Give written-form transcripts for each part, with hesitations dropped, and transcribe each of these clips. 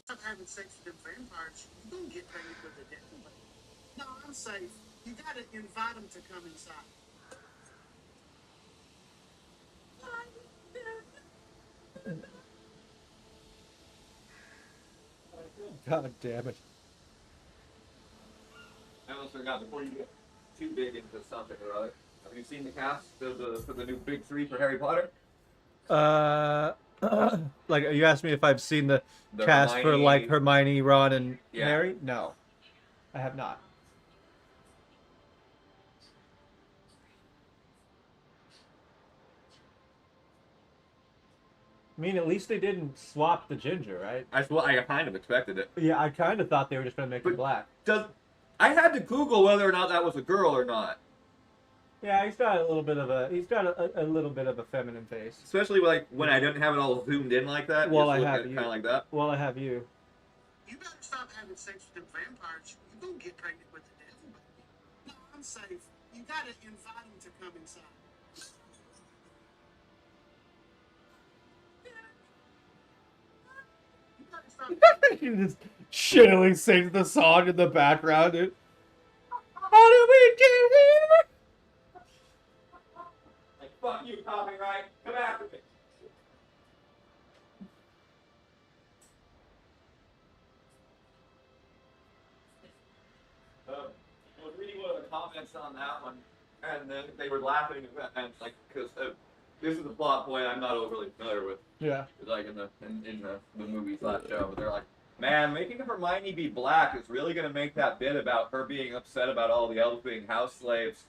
Stop having sex with them vampires. You don't get pregnant with the devil. No, I'm safe. You gotta invite them to come inside. God damn it. I almost forgot before you get too big into something or other. Have you seen the cast for the new big three for Harry Potter? Uh, like you asked me if I've seen the The cast for like Hermione. Hermione, Ron, and Yeah. Harry. No, I have not. I mean, at least they didn't swap the ginger, right? I kind of expected it. Yeah, I kind of thought they were just gonna make him But black. does I had to Google whether or not that was a girl or not. Yeah, he's got a little bit of a little bit of a feminine face. Especially like when I didn't have it all zoomed in like that. Well, just I look have at it you. kind of like that. Well, I have you. You better stop having sex with them vampires. You don't get pregnant with the devil. No, I'm safe. You gotta invite them to come inside. You better stop. He just shittily sings the song in the background. Dude. How do we get here? Like fuck you, copyright. Come after me. I was reading one of the comments on that one, and then they were laughing and like because this is a plot point I'm not overly familiar with. Yeah. Like in the movie slash show, but they're like, man, making Hermione be black is really gonna make that bit about her being upset about all the elves being house slaves,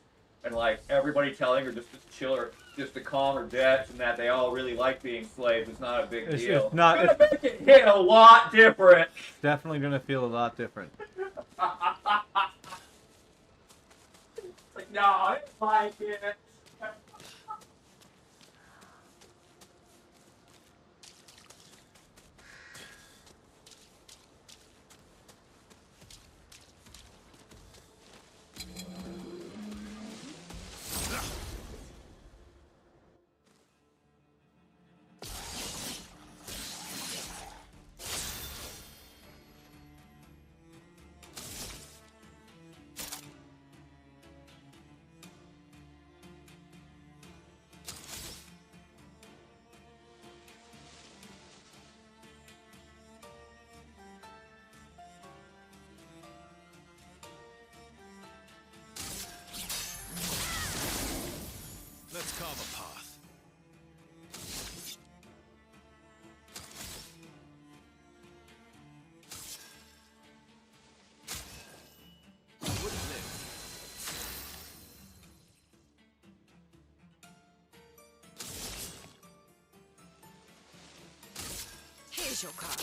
and like everybody telling her just to chill her, just to calm her debts, and that they all really like being slaves. It's not a big deal. It's not. It's gonna make it hit a lot different. Definitely gonna feel a lot different. Like, no, I don't like it. Let's carve a path. What is this? Here's your card.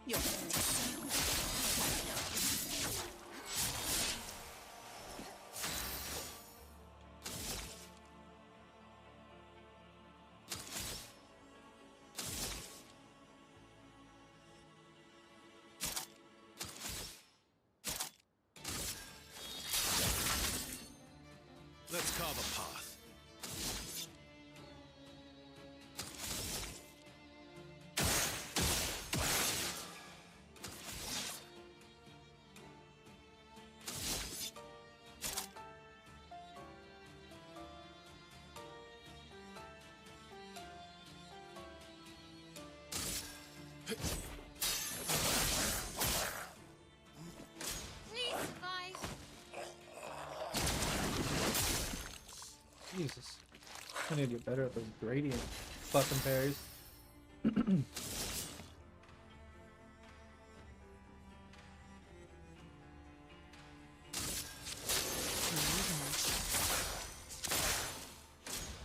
You're Let's carve a path. please survive. Jesus. I need to get better at those gradient fucking parries.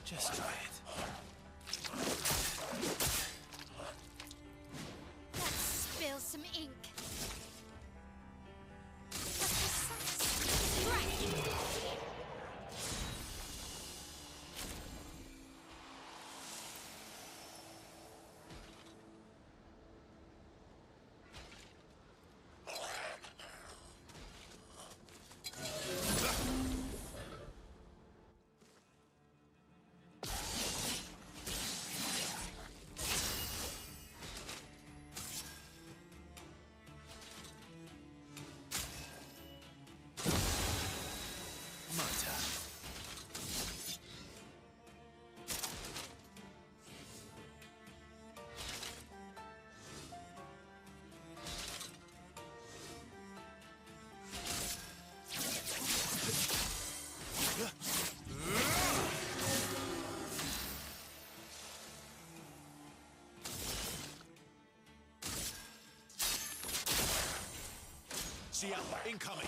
Just try it. Let's spill some ink. Ciel, incoming.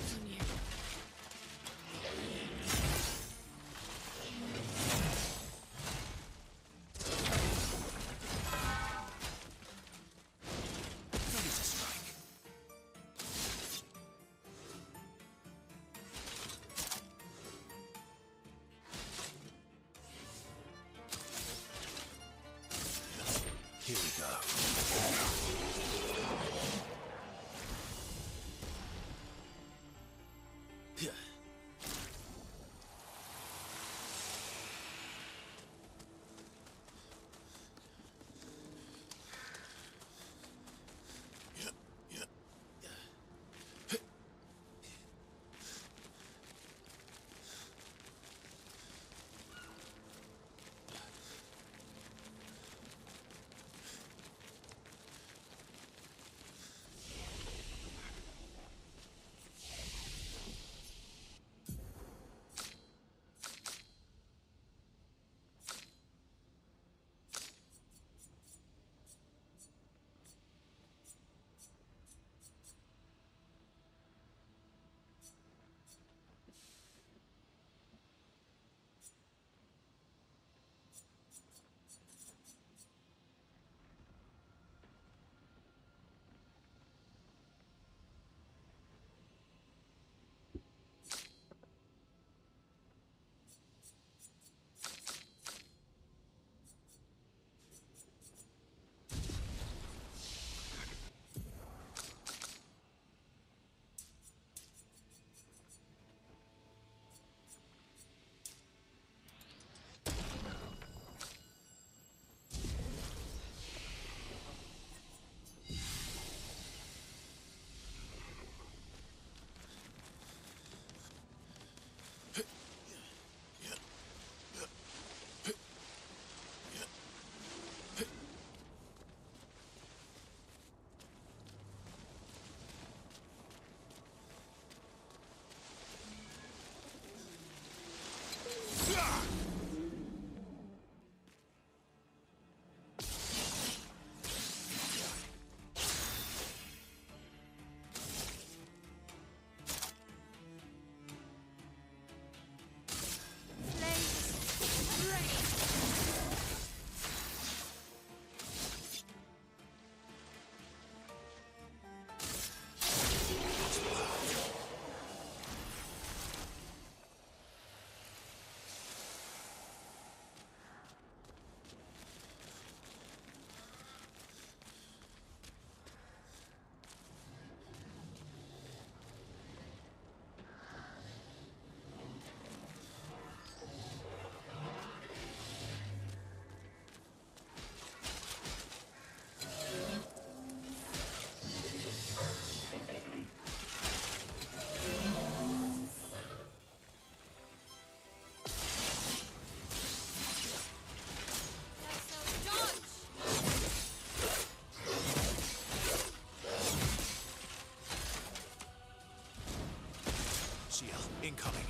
count on you. Ready to strike. Here we go. Yeah. Flames, rain. Shield incoming.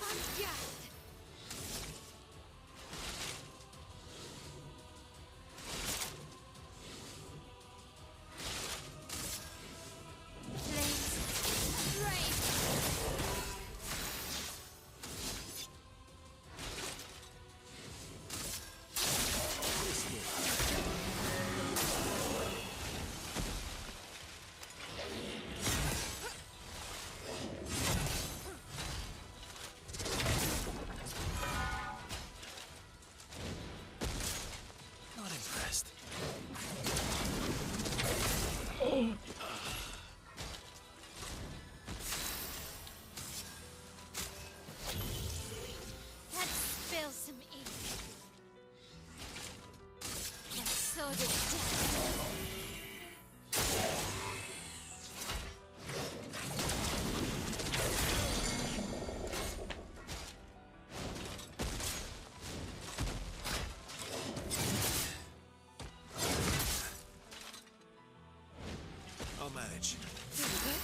I'm gassed. Flames, rain. Not impressed. Let's spill some ink. Let's sword it down. I'll manage. Pretty good.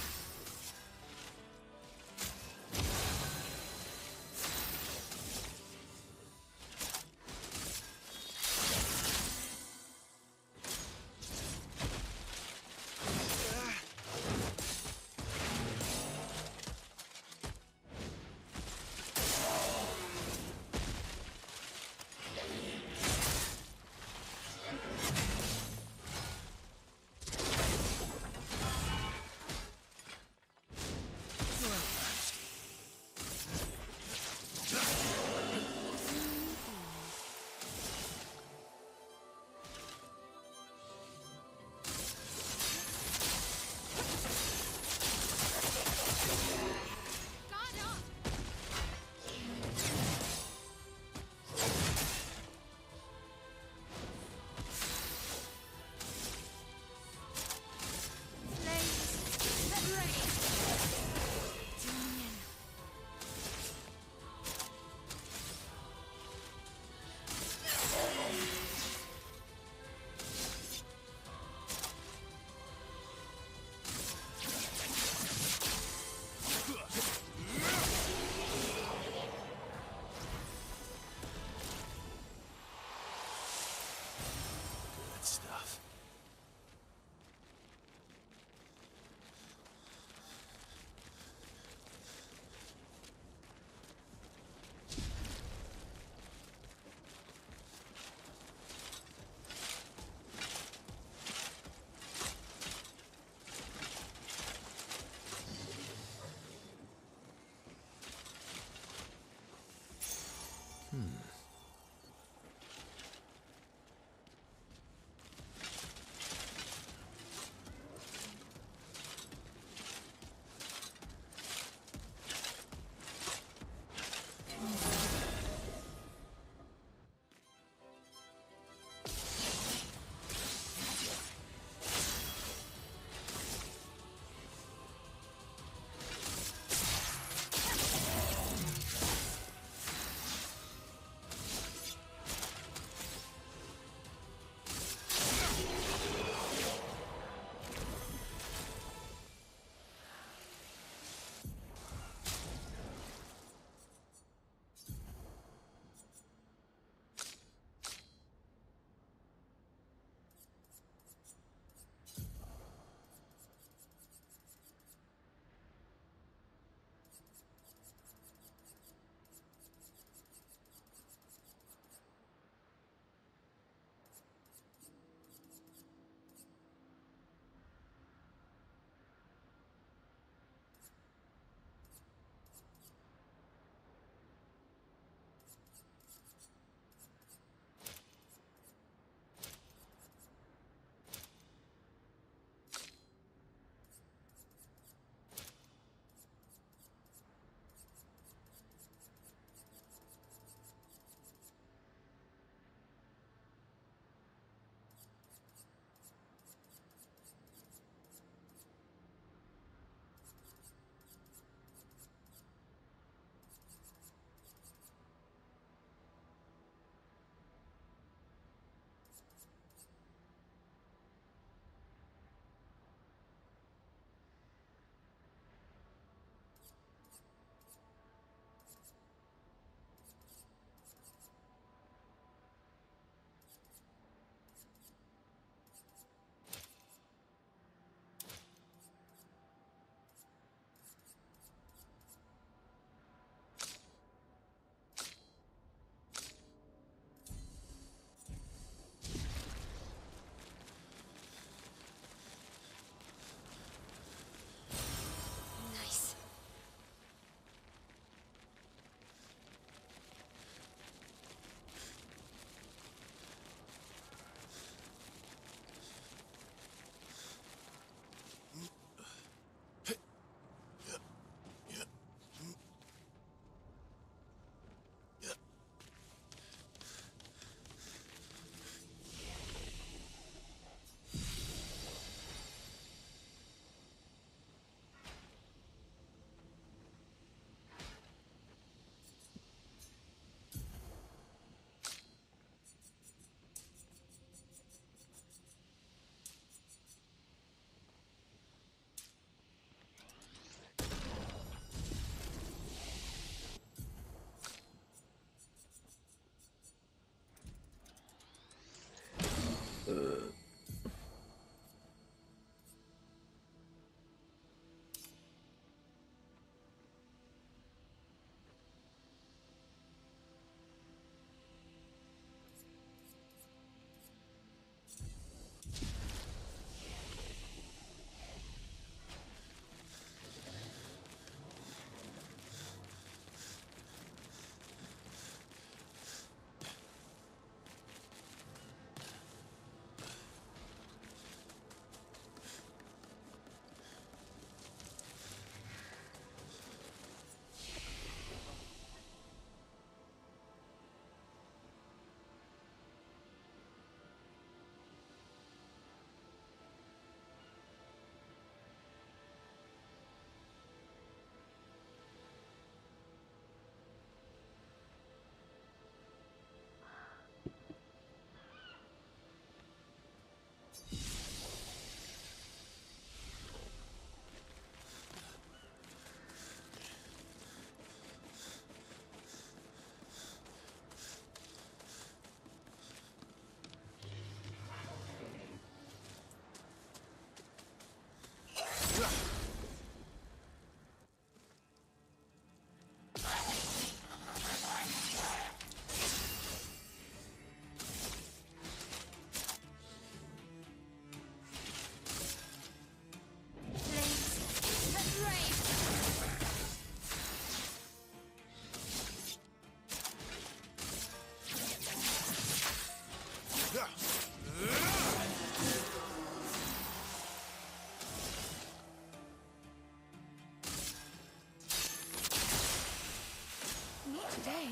Not today.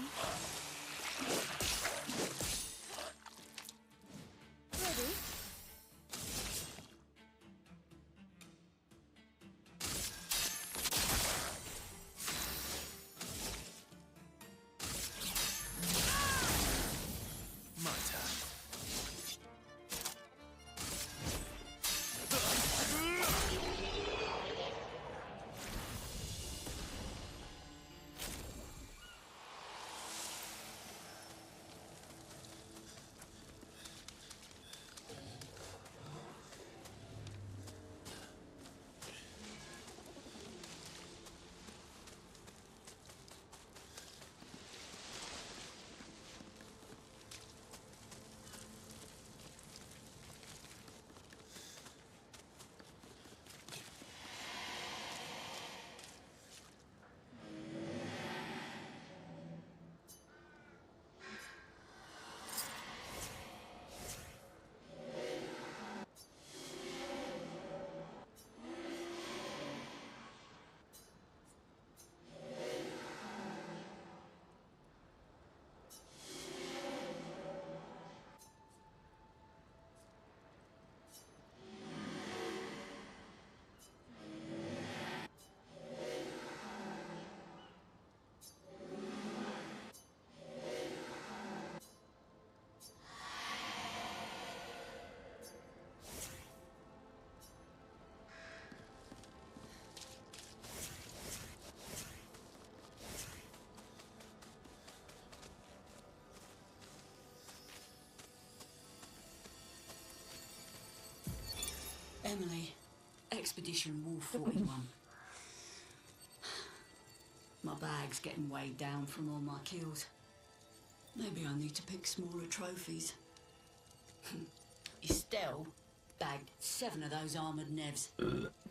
Ready? My turn. Emily, Expedition Wolf 41. My bag's getting weighed down from all my kills. Maybe I need to pick smaller trophies. Estelle bagged 7 of those armoured nevs.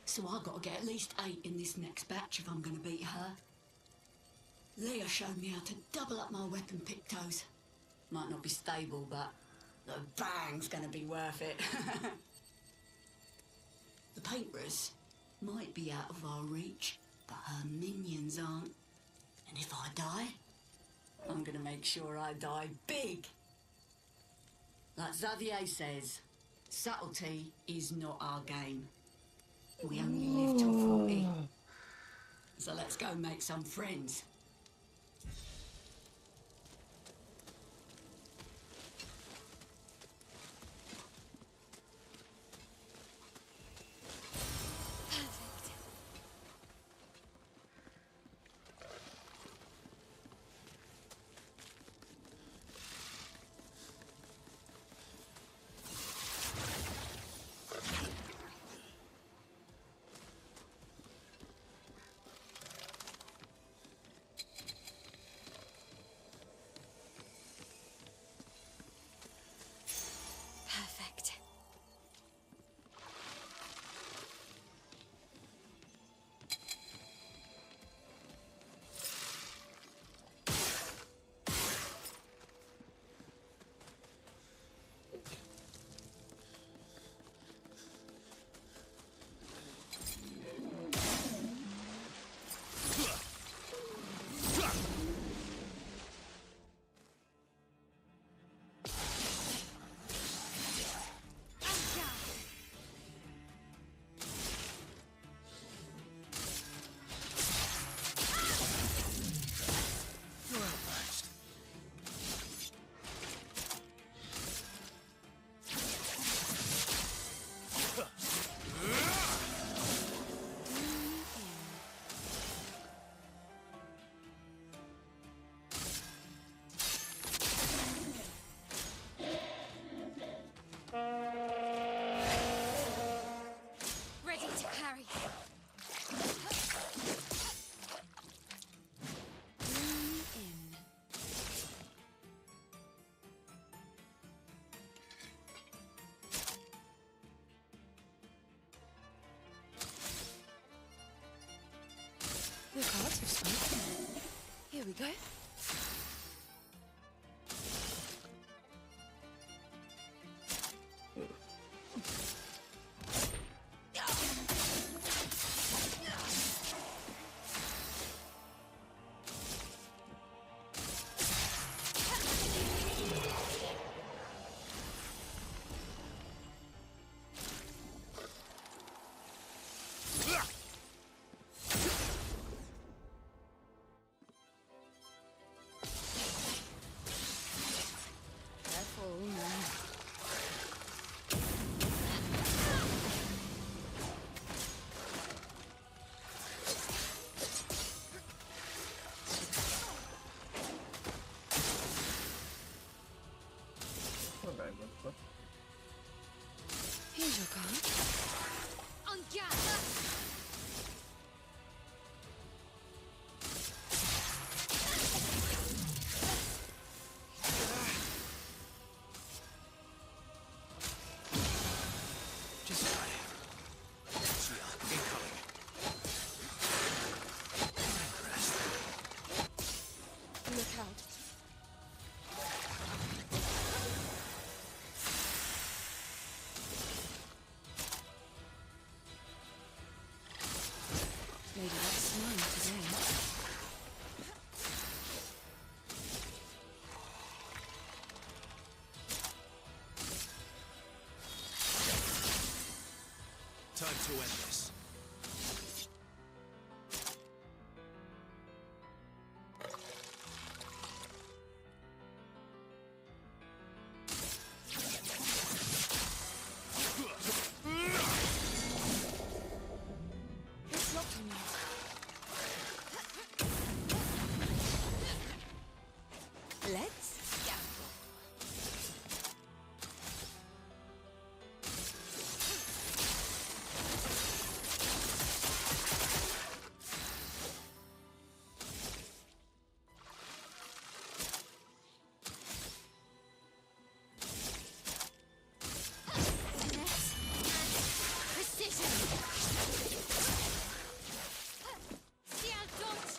So I've got to get at least 8 in this next batch if I'm going to beat her. Leah showed me how to double up my weapon pictos. Might not be stable, but the bang's going to be worth it. The painters might be out of our reach, but her minions aren't. And if I die, I'm gonna make sure I die big. Like Xavier says, subtlety is not our game. We only live till 40. So let's go make some friends. Perfect. You're outmatched. Ready to carry. Lean in. The cards have spoken. Here we go. Shogun. On gather. Just try it. Chia, incoming. Impressed. Look out. Maybe that's mine today. Time to end this. It's locked on you. Let's gamble. Finesse. Precision. Ciel dot.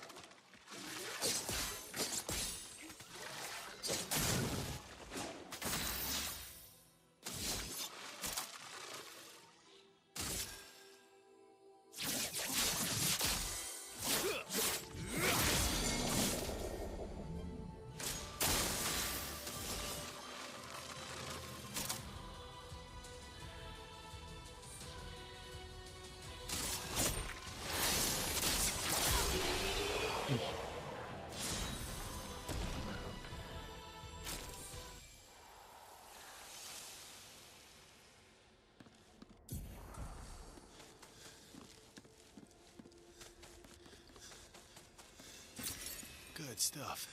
Good stuff.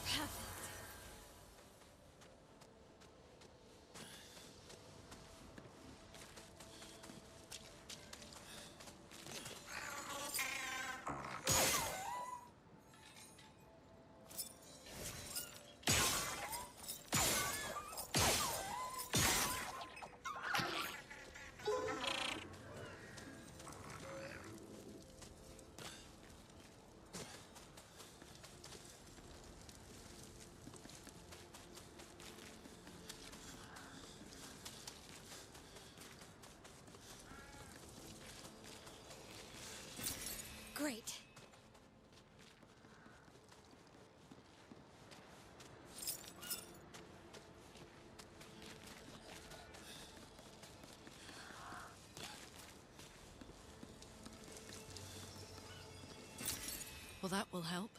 Perfect. Great. Well, that will help.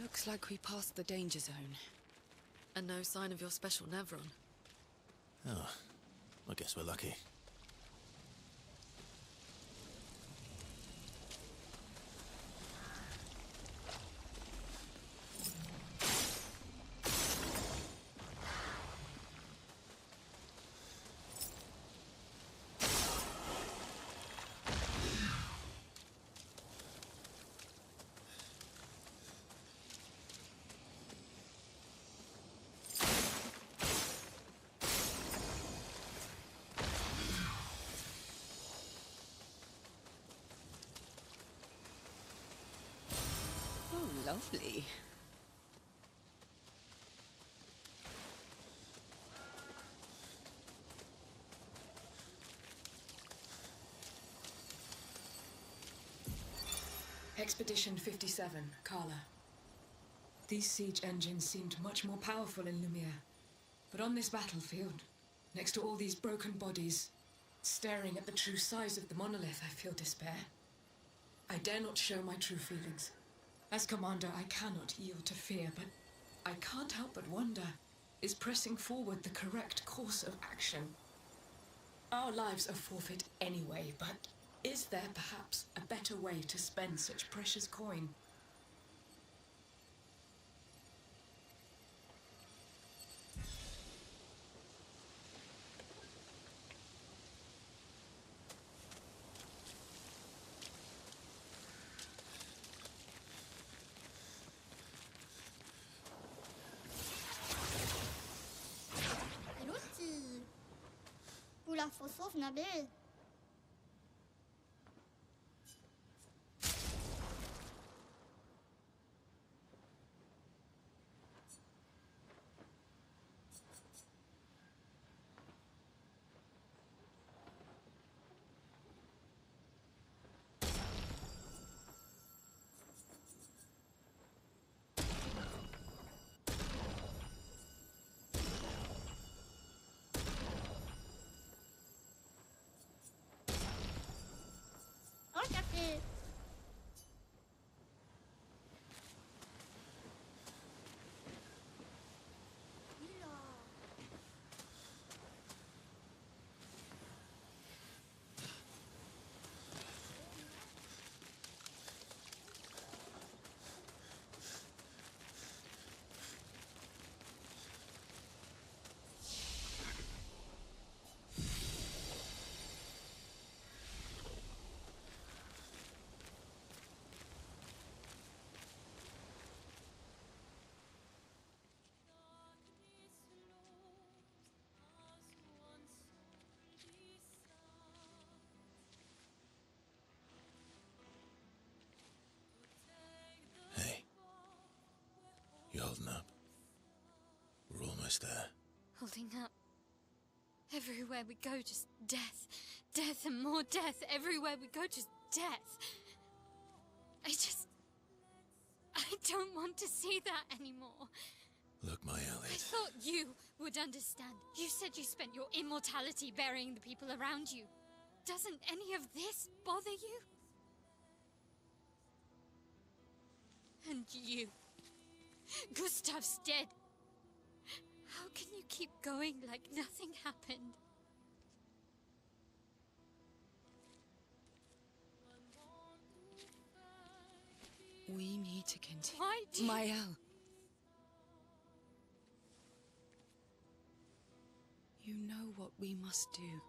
Looks like we passed the danger zone. And no sign of your special Nevron. Oh, I guess we're lucky. Oh, lovely. Expedition 57, Carla. These siege engines seemed much more powerful in Lumiere. But on this battlefield, next to all these broken bodies, staring at the true size of the monolith, I feel despair. I dare not show my true feelings. As commander, I cannot yield to fear, but I can't help but wonder, is pressing forward the correct course of action? Our lives are forfeit anyway, but is there perhaps a better way to spend such precious coin? Lucy! Ula fosów na biel. Oczaki! Hey. You holding up? We're almost there. Holding up. Everywhere we go, just death. Death and more death. Everywhere we go, just death. I don't want to see that anymore. Look, my I Elliot. thought you would understand. You said you spent your immortality burying the people around you. Doesn't any of this bother you? And you. Gustav's dead. How can you keep going like nothing happened? We need to continue. Why do you... Mael. You know what we must do.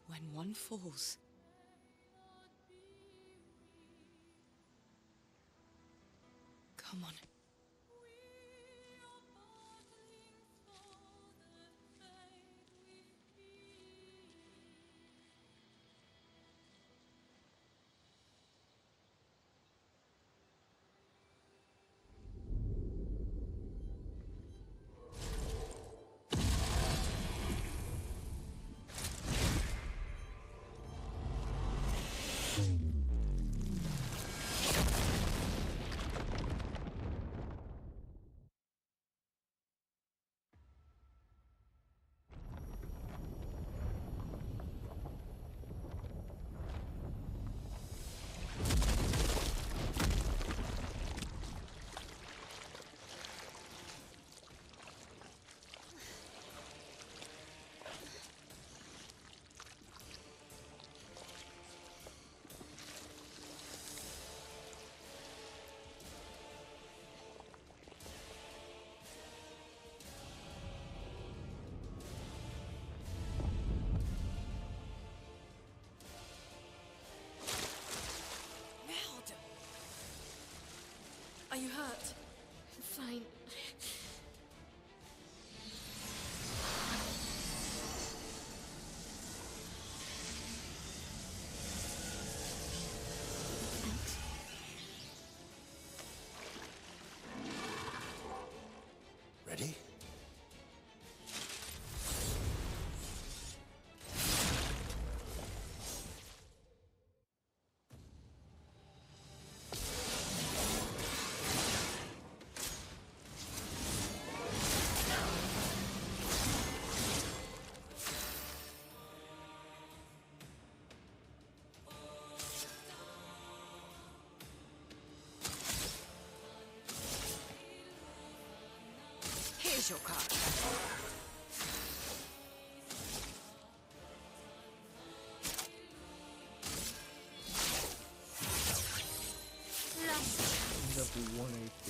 When one falls, come on. Are you hurt? Fine. Ready? Here's your card. End up with 1 HP.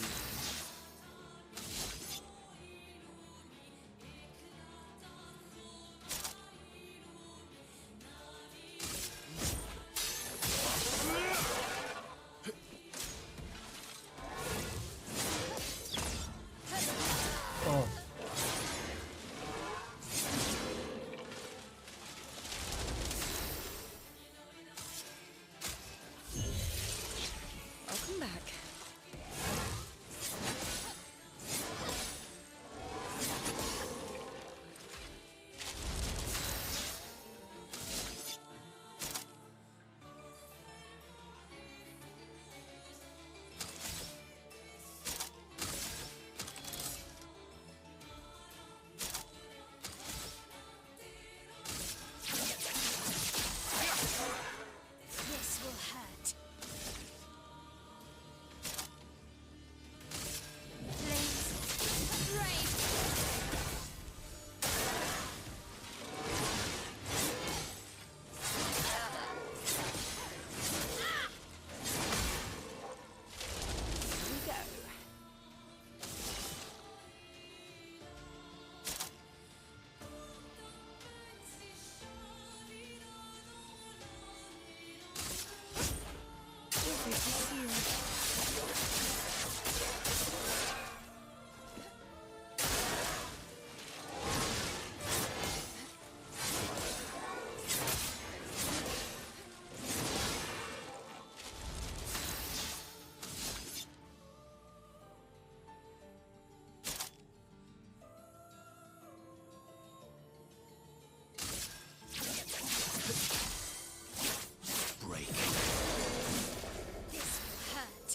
Oh. Welcome back. This will hurt. Flames. Brave. Here we go. Break. This will hurt.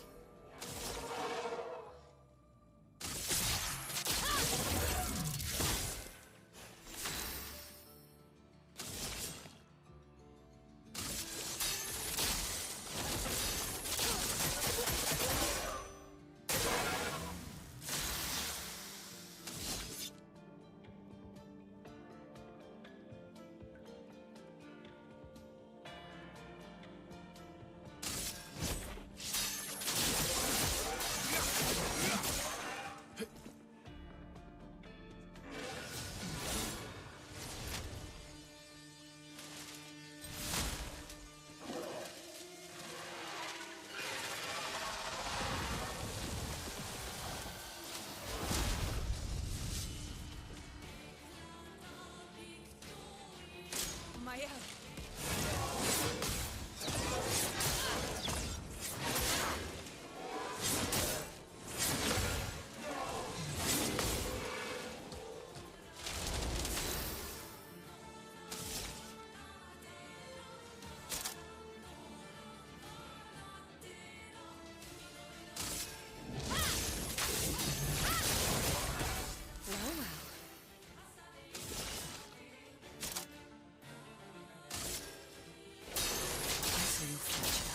Maya. Well, well. I see your future.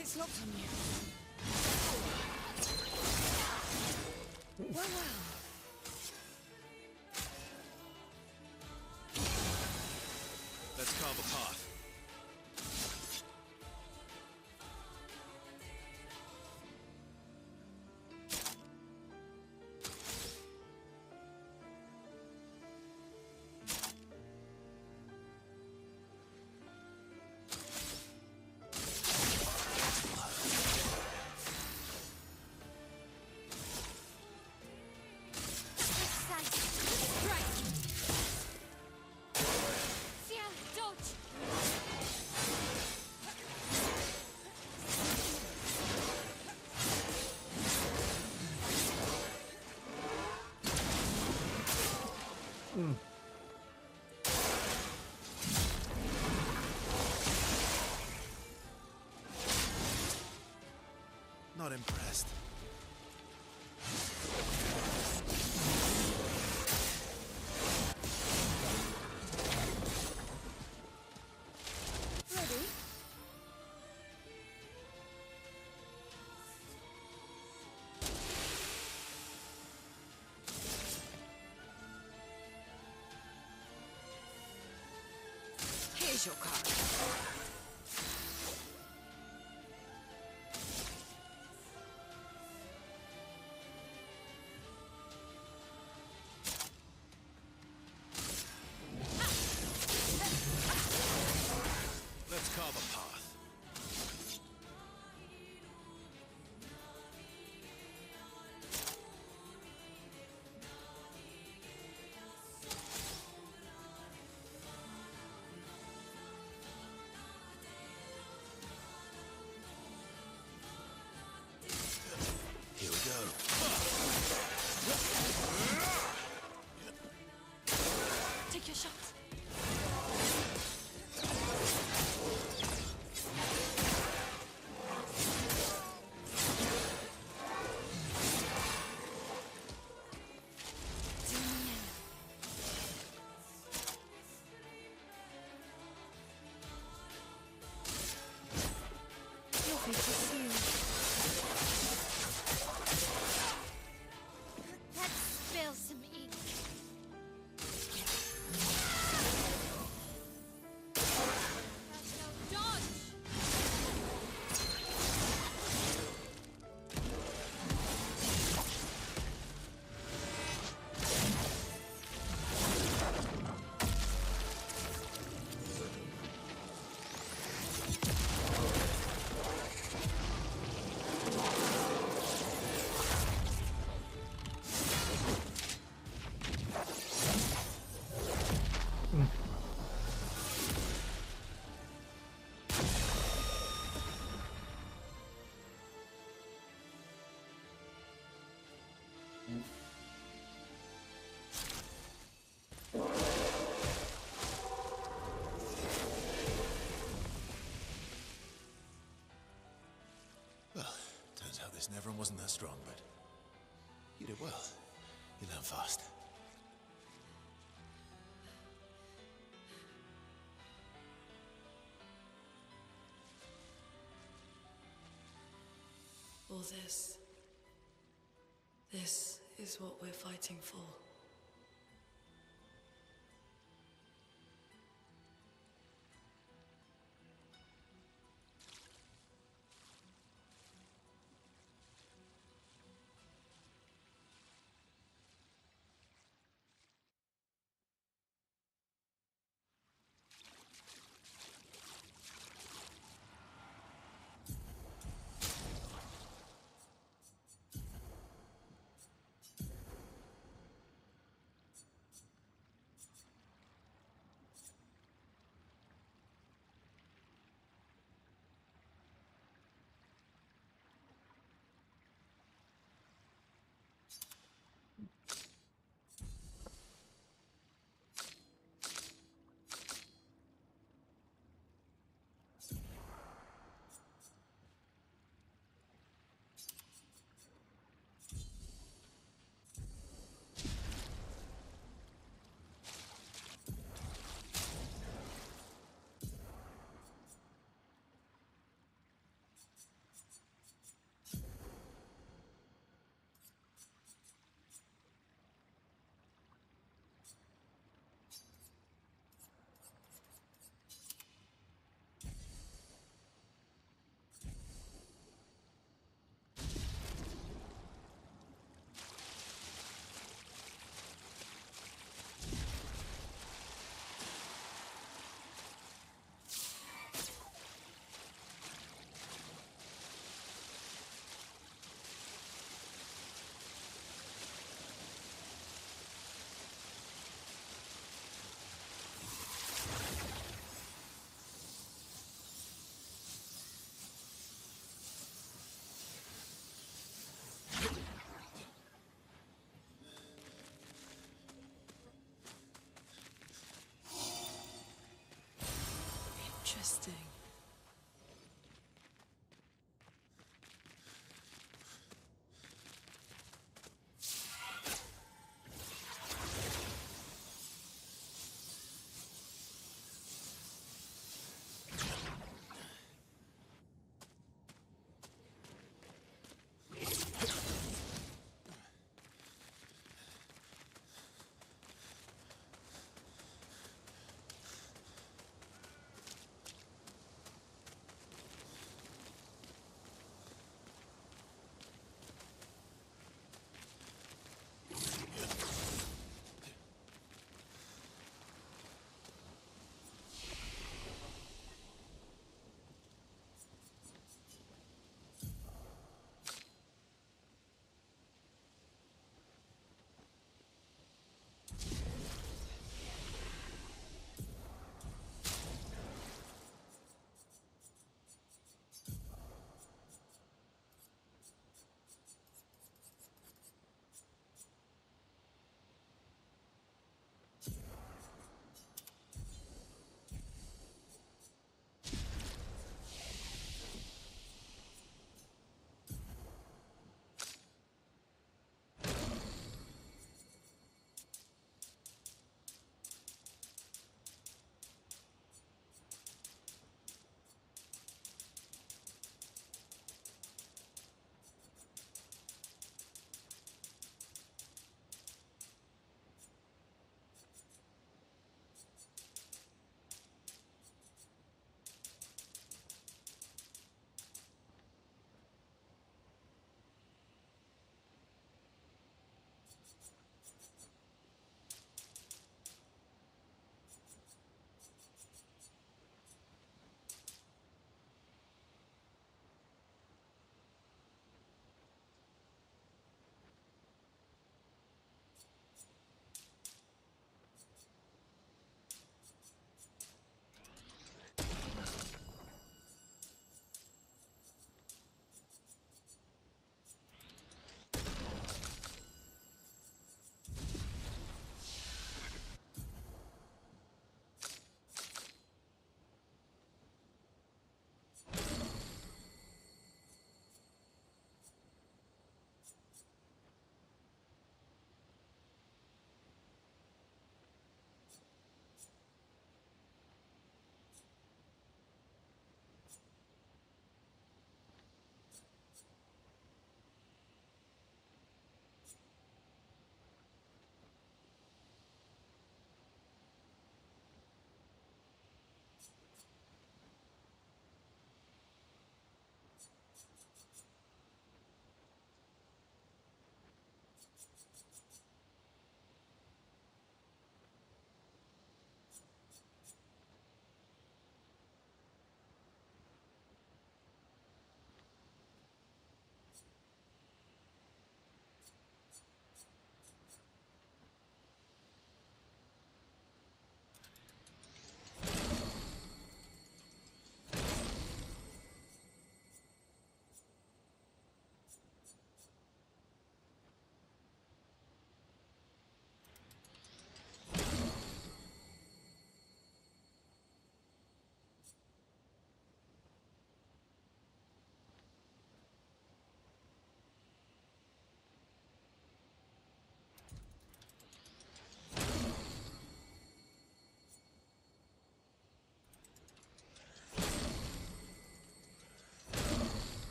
It's locked on you. Well, well. Let's carve a path. Not impressed. Ready? Here's your card. Let's carve a path. Here we go. Take your shot. Let's spill some ink. That's no dodge. Well, turns out this Neverin wasn't that strong, but you did well. You learn fast. All this. This is what we're fighting for.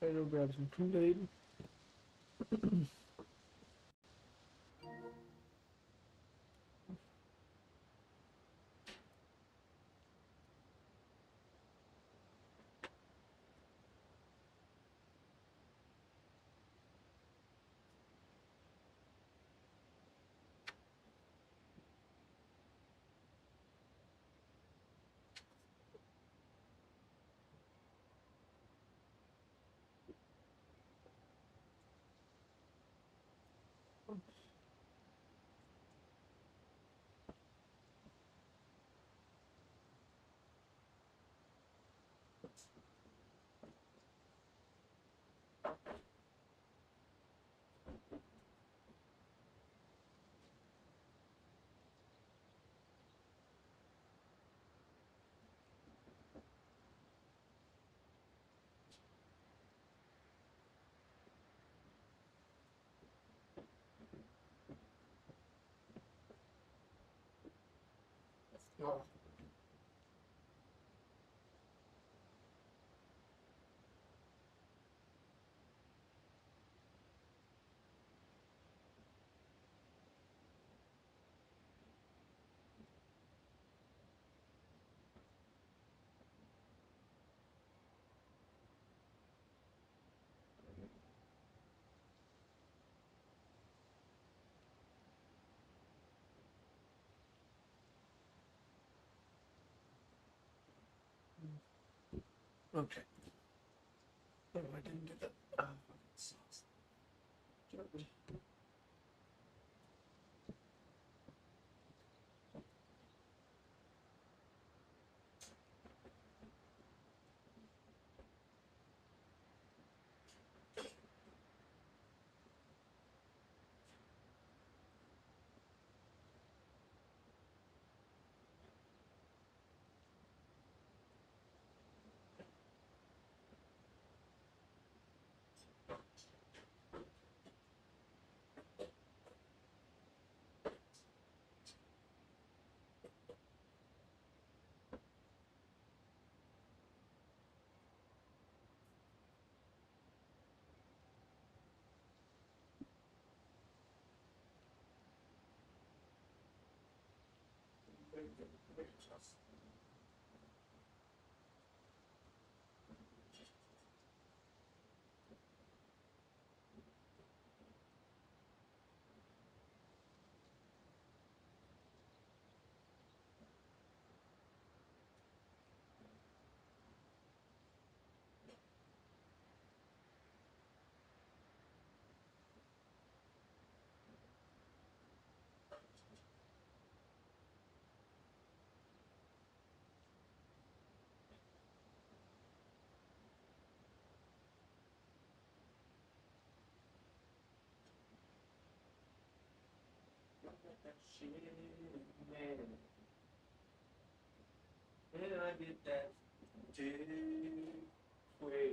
I go grab some Kool-Aid. Oh. Okay. Oh, I didn't do that. Sauce. That shit, man. And I get that dick way.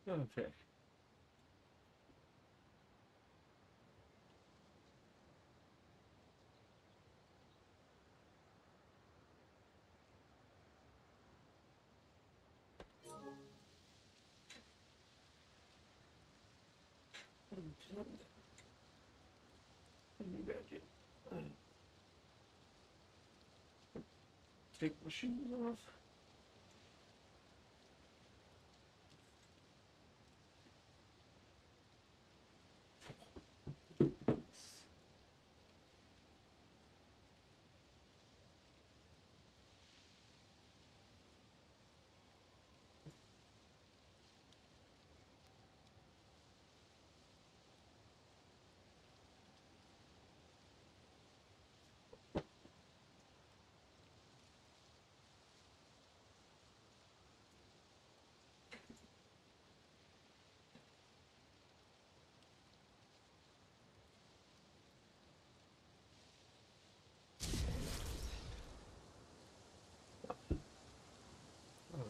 Okay. Take my shoes off.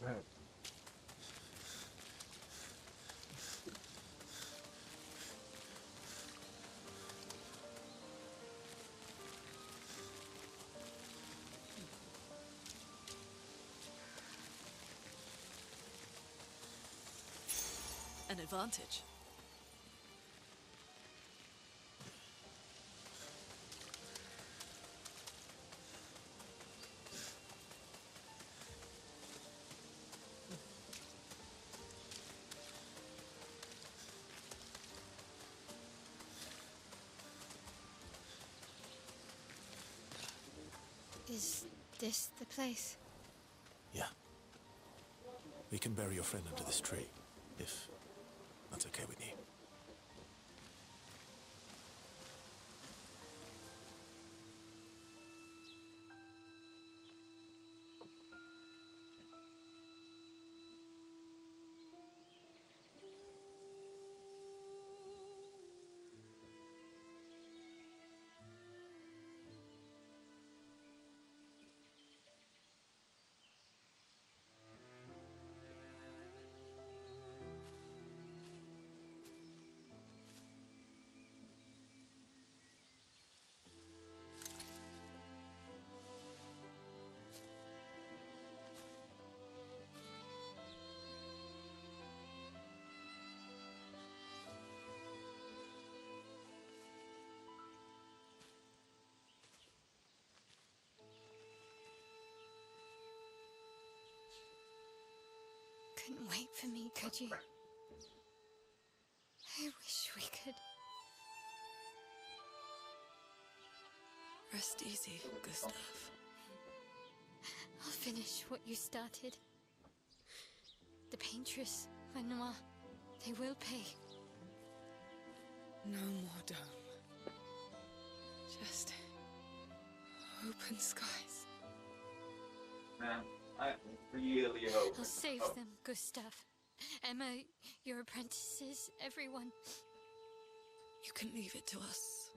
Okay. An advantage. Is this the place? Yeah. We can bury your friend under this tree, if that's okay with you. Couldn't wait for me, could you? I wish we could. Rest easy, Gustav. I'll finish what you started. The paintress, Renoir, they will pay. No more dome. Just open skies. Man, I really hope. I'll save Oh, them, Gustav. Emma, your apprentices, everyone. You can leave it to us.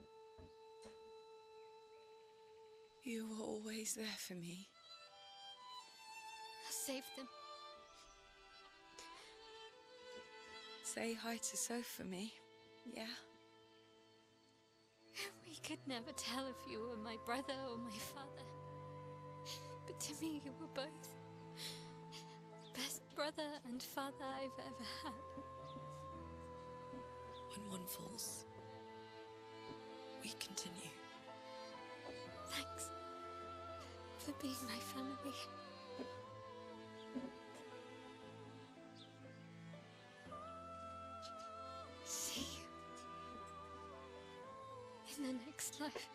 You were always there for me. I'll save them. Say hi to Soph for me, yeah? We could never tell if you were my brother or my father. But to me, you were both. The best brother and father I've ever had. When one falls, we continue. Thanks for being my family. See you in the next life.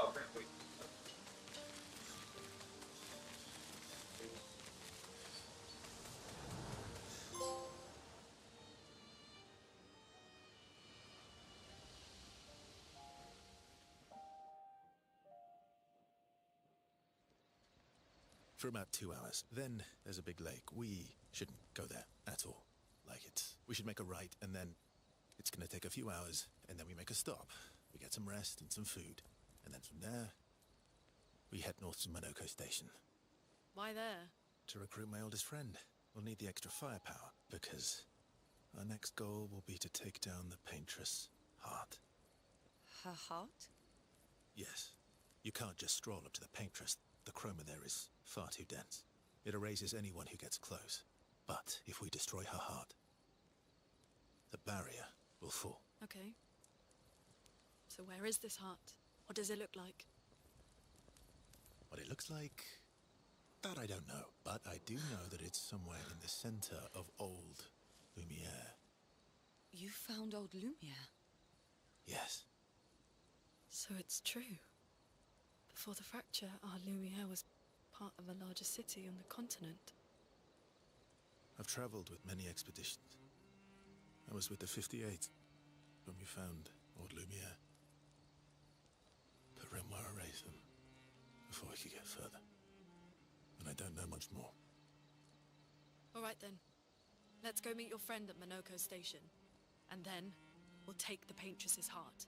oh, frankly. For about 2 hours. Then there's a big lake. We shouldn't go there at all. Like it. We should make a right, and then it's gonna take a few hours, and then we make a stop. We get some rest and some food. And then from there, we head north to Monoko Station. Why there? To recruit my oldest friend. We'll need the extra firepower, because our next goal will be to take down the Paintress Heart. Her heart? Yes. You can't just stroll up to the Paintress. The chroma there is far too dense. It erases anyone who gets close. But if we destroy her heart, the barrier will fall. Okay. So where is this heart? What does it look like? What it looks like, that I don't know. But I do know that it's somewhere in the center of old Lumiere. You found old Lumiere? Yes. So it's true. Before the fracture, our Lumiere was part of a larger city on the continent. I've traveled with many expeditions. I was with the 58th when we found old Lumiere. But Renoir erased them before we could get further. And I don't know much more. All right then. Let's go meet your friend at Monoko Station. And then, we'll take the Paintress's heart.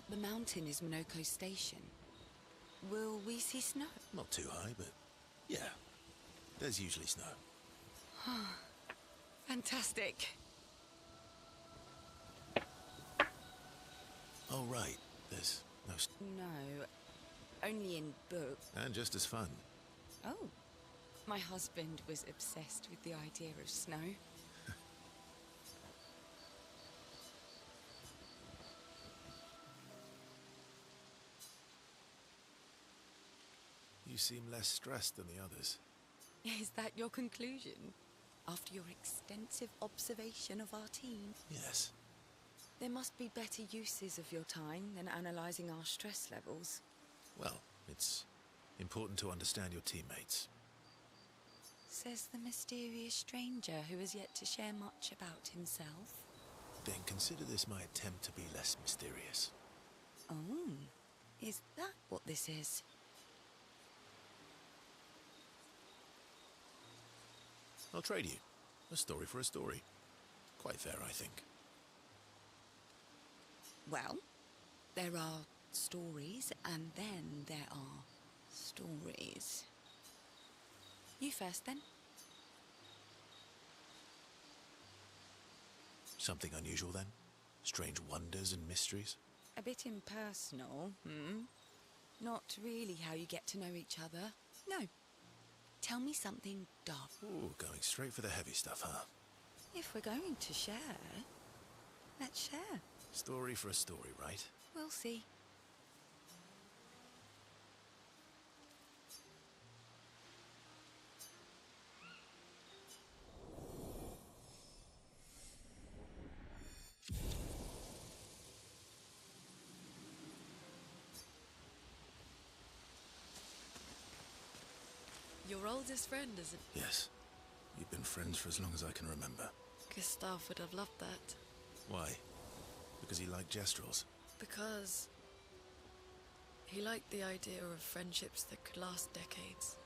up the mountain is Minoko Station? Will we see snow? Not too high, but yeah. There's usually snow. Fantastic. Oh, right. There's no... No, only in books. And just as fun. Oh, my husband was obsessed with the idea of snow. You seem less stressed than the others. Is that your conclusion? After your extensive observation of our team? Yes. There must be better uses of your time than analysing our stress levels. Well, it's important to understand your teammates. Says the mysterious stranger who has yet to share much about himself. Then consider this my attempt to be less mysterious. Oh, is that what this is? I'll trade you. A story for a story. Quite fair, I think. Well, there are stories, and then there are stories. You first, then. Something unusual, then? Strange wonders and mysteries? A bit impersonal, Not really how you get to know each other. No. Tell me something dark. Ooh, going straight for the heavy stuff, huh? If we're going to share, let's share. Story for a story, right? We'll see. Your oldest friend, is it? Yes. We've been friends for as long as I can remember. Gustav would have loved that. Why? Because he liked Jestrels? Because he liked the idea of friendships that could last decades.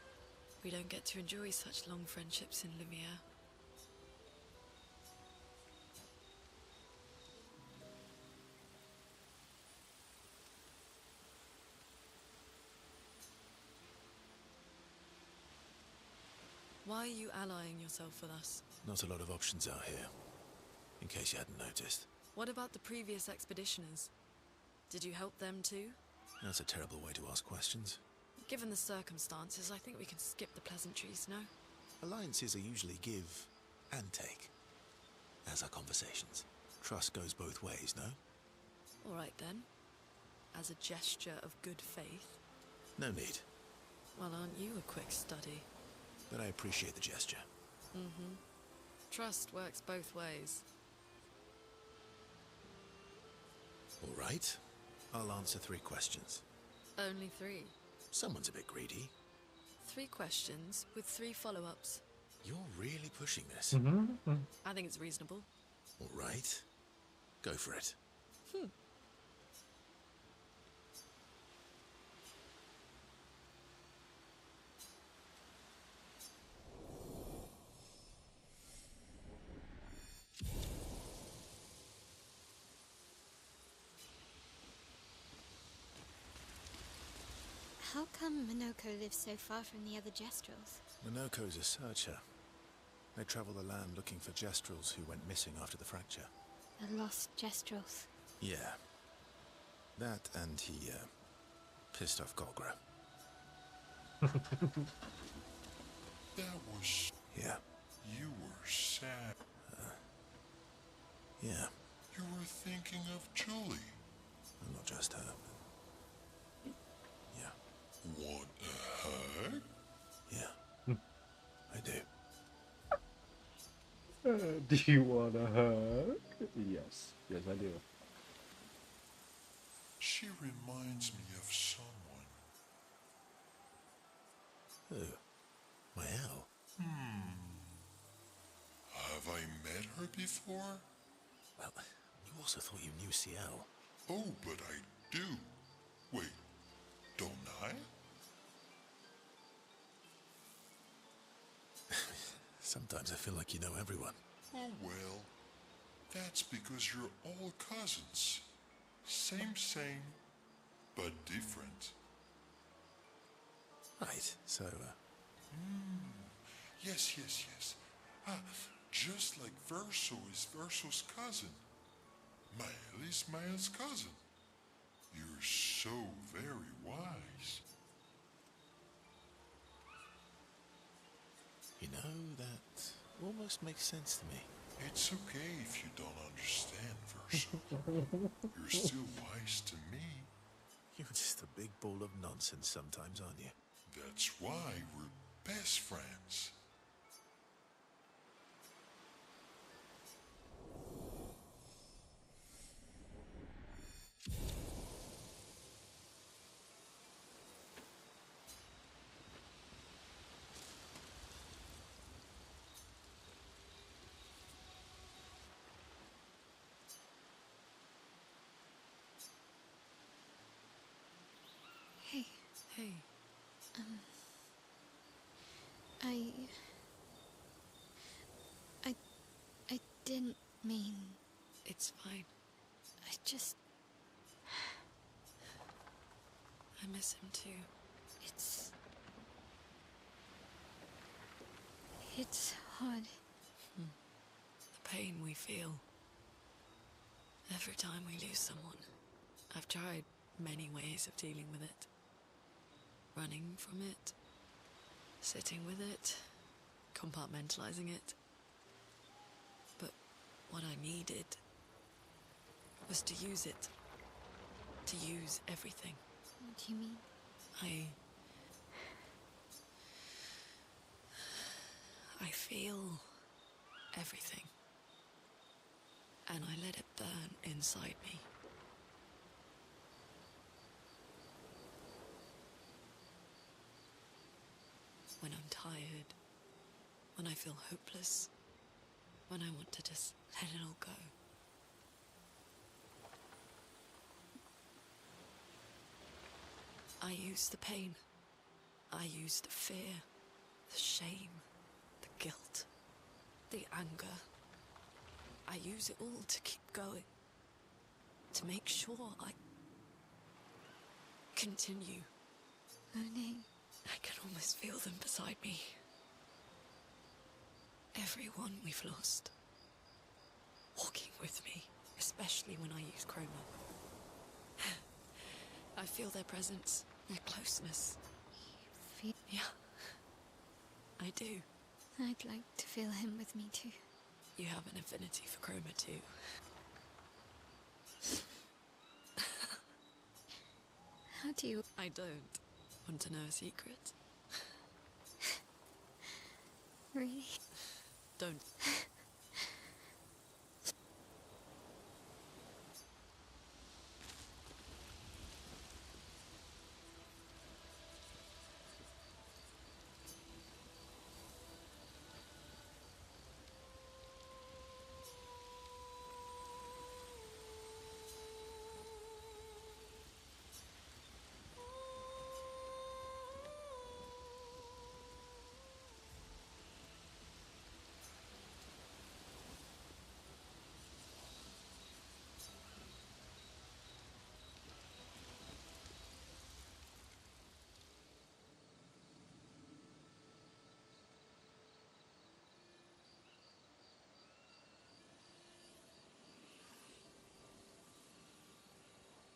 We don't get to enjoy such long friendships in Lumiere. Why are you allying yourself with us? Not a lot of options out here. In case you hadn't noticed. What about the previous expeditioners? Did you help them too? That's a terrible way to ask questions. Given the circumstances, I think we can skip the pleasantries, no? Alliances are usually give and take. As are conversations. Trust goes both ways, no? All right then. As a gesture of good faith. No need. Well, aren't you a quick study? But I appreciate the gesture. Mm-hmm. Trust works both ways. All right. I'll answer 3 questions. Only 3. Someone's a bit greedy. 3 questions with 3 follow-ups. You're really pushing this. I think it's reasonable. All right. Go for it. How come Minoko lives so far from the other Jestrels? Minoko's a searcher. They travel the land looking for Jestrels who went missing after the fracture. The lost Jestrels. Yeah. That and he, pissed off Golgra. That was... Yeah. You were sad. Yeah. You were thinking of Julie. Not just her. Yeah. Want a hug? Yeah. I do. Do you want a hug? Yes. Yes, I do. She reminds me of someone. Who? My owl. Have I met her before? Well, you also thought you knew Ciel. Oh, but I do. Wait, don't I? Sometimes I feel like you know everyone. Oh well, that's because you're all cousins. Same, but different. Right, so, Yes. Just like Verso is Verso's cousin. Mael is Mael's cousin. You're so very wise. you know, that almost makes sense to me. It's okay if you don't understand, Verso. You're still wise to me. You're just a big ball of nonsense sometimes, aren't you? That's why we're best friends. Hey, Hey, I didn't mean. it's fine. I just. I miss him too. It's hard. The pain we feel every time we lose someone. I've tried many ways of dealing with it. Running from it, sitting with it, compartmentalizing it. But what I needed was to use it. To use everything. What do you mean? I feel everything. And I let it burn inside me. When I'm tired, when I feel hopeless, when I want to just let it all go. I use the pain. I use the fear, the shame, the guilt, the anger. I use it all to keep going. To make sure I continue. Monet. I can almost feel them beside me. Everyone we've lost. Walking with me, especially when I use Chroma. I feel their presence, their closeness. You feel. Yeah, I do. I'd like to feel him with me too. You have an affinity for Chroma too. How do you. I don't. Want to know a secret? Really? Don't.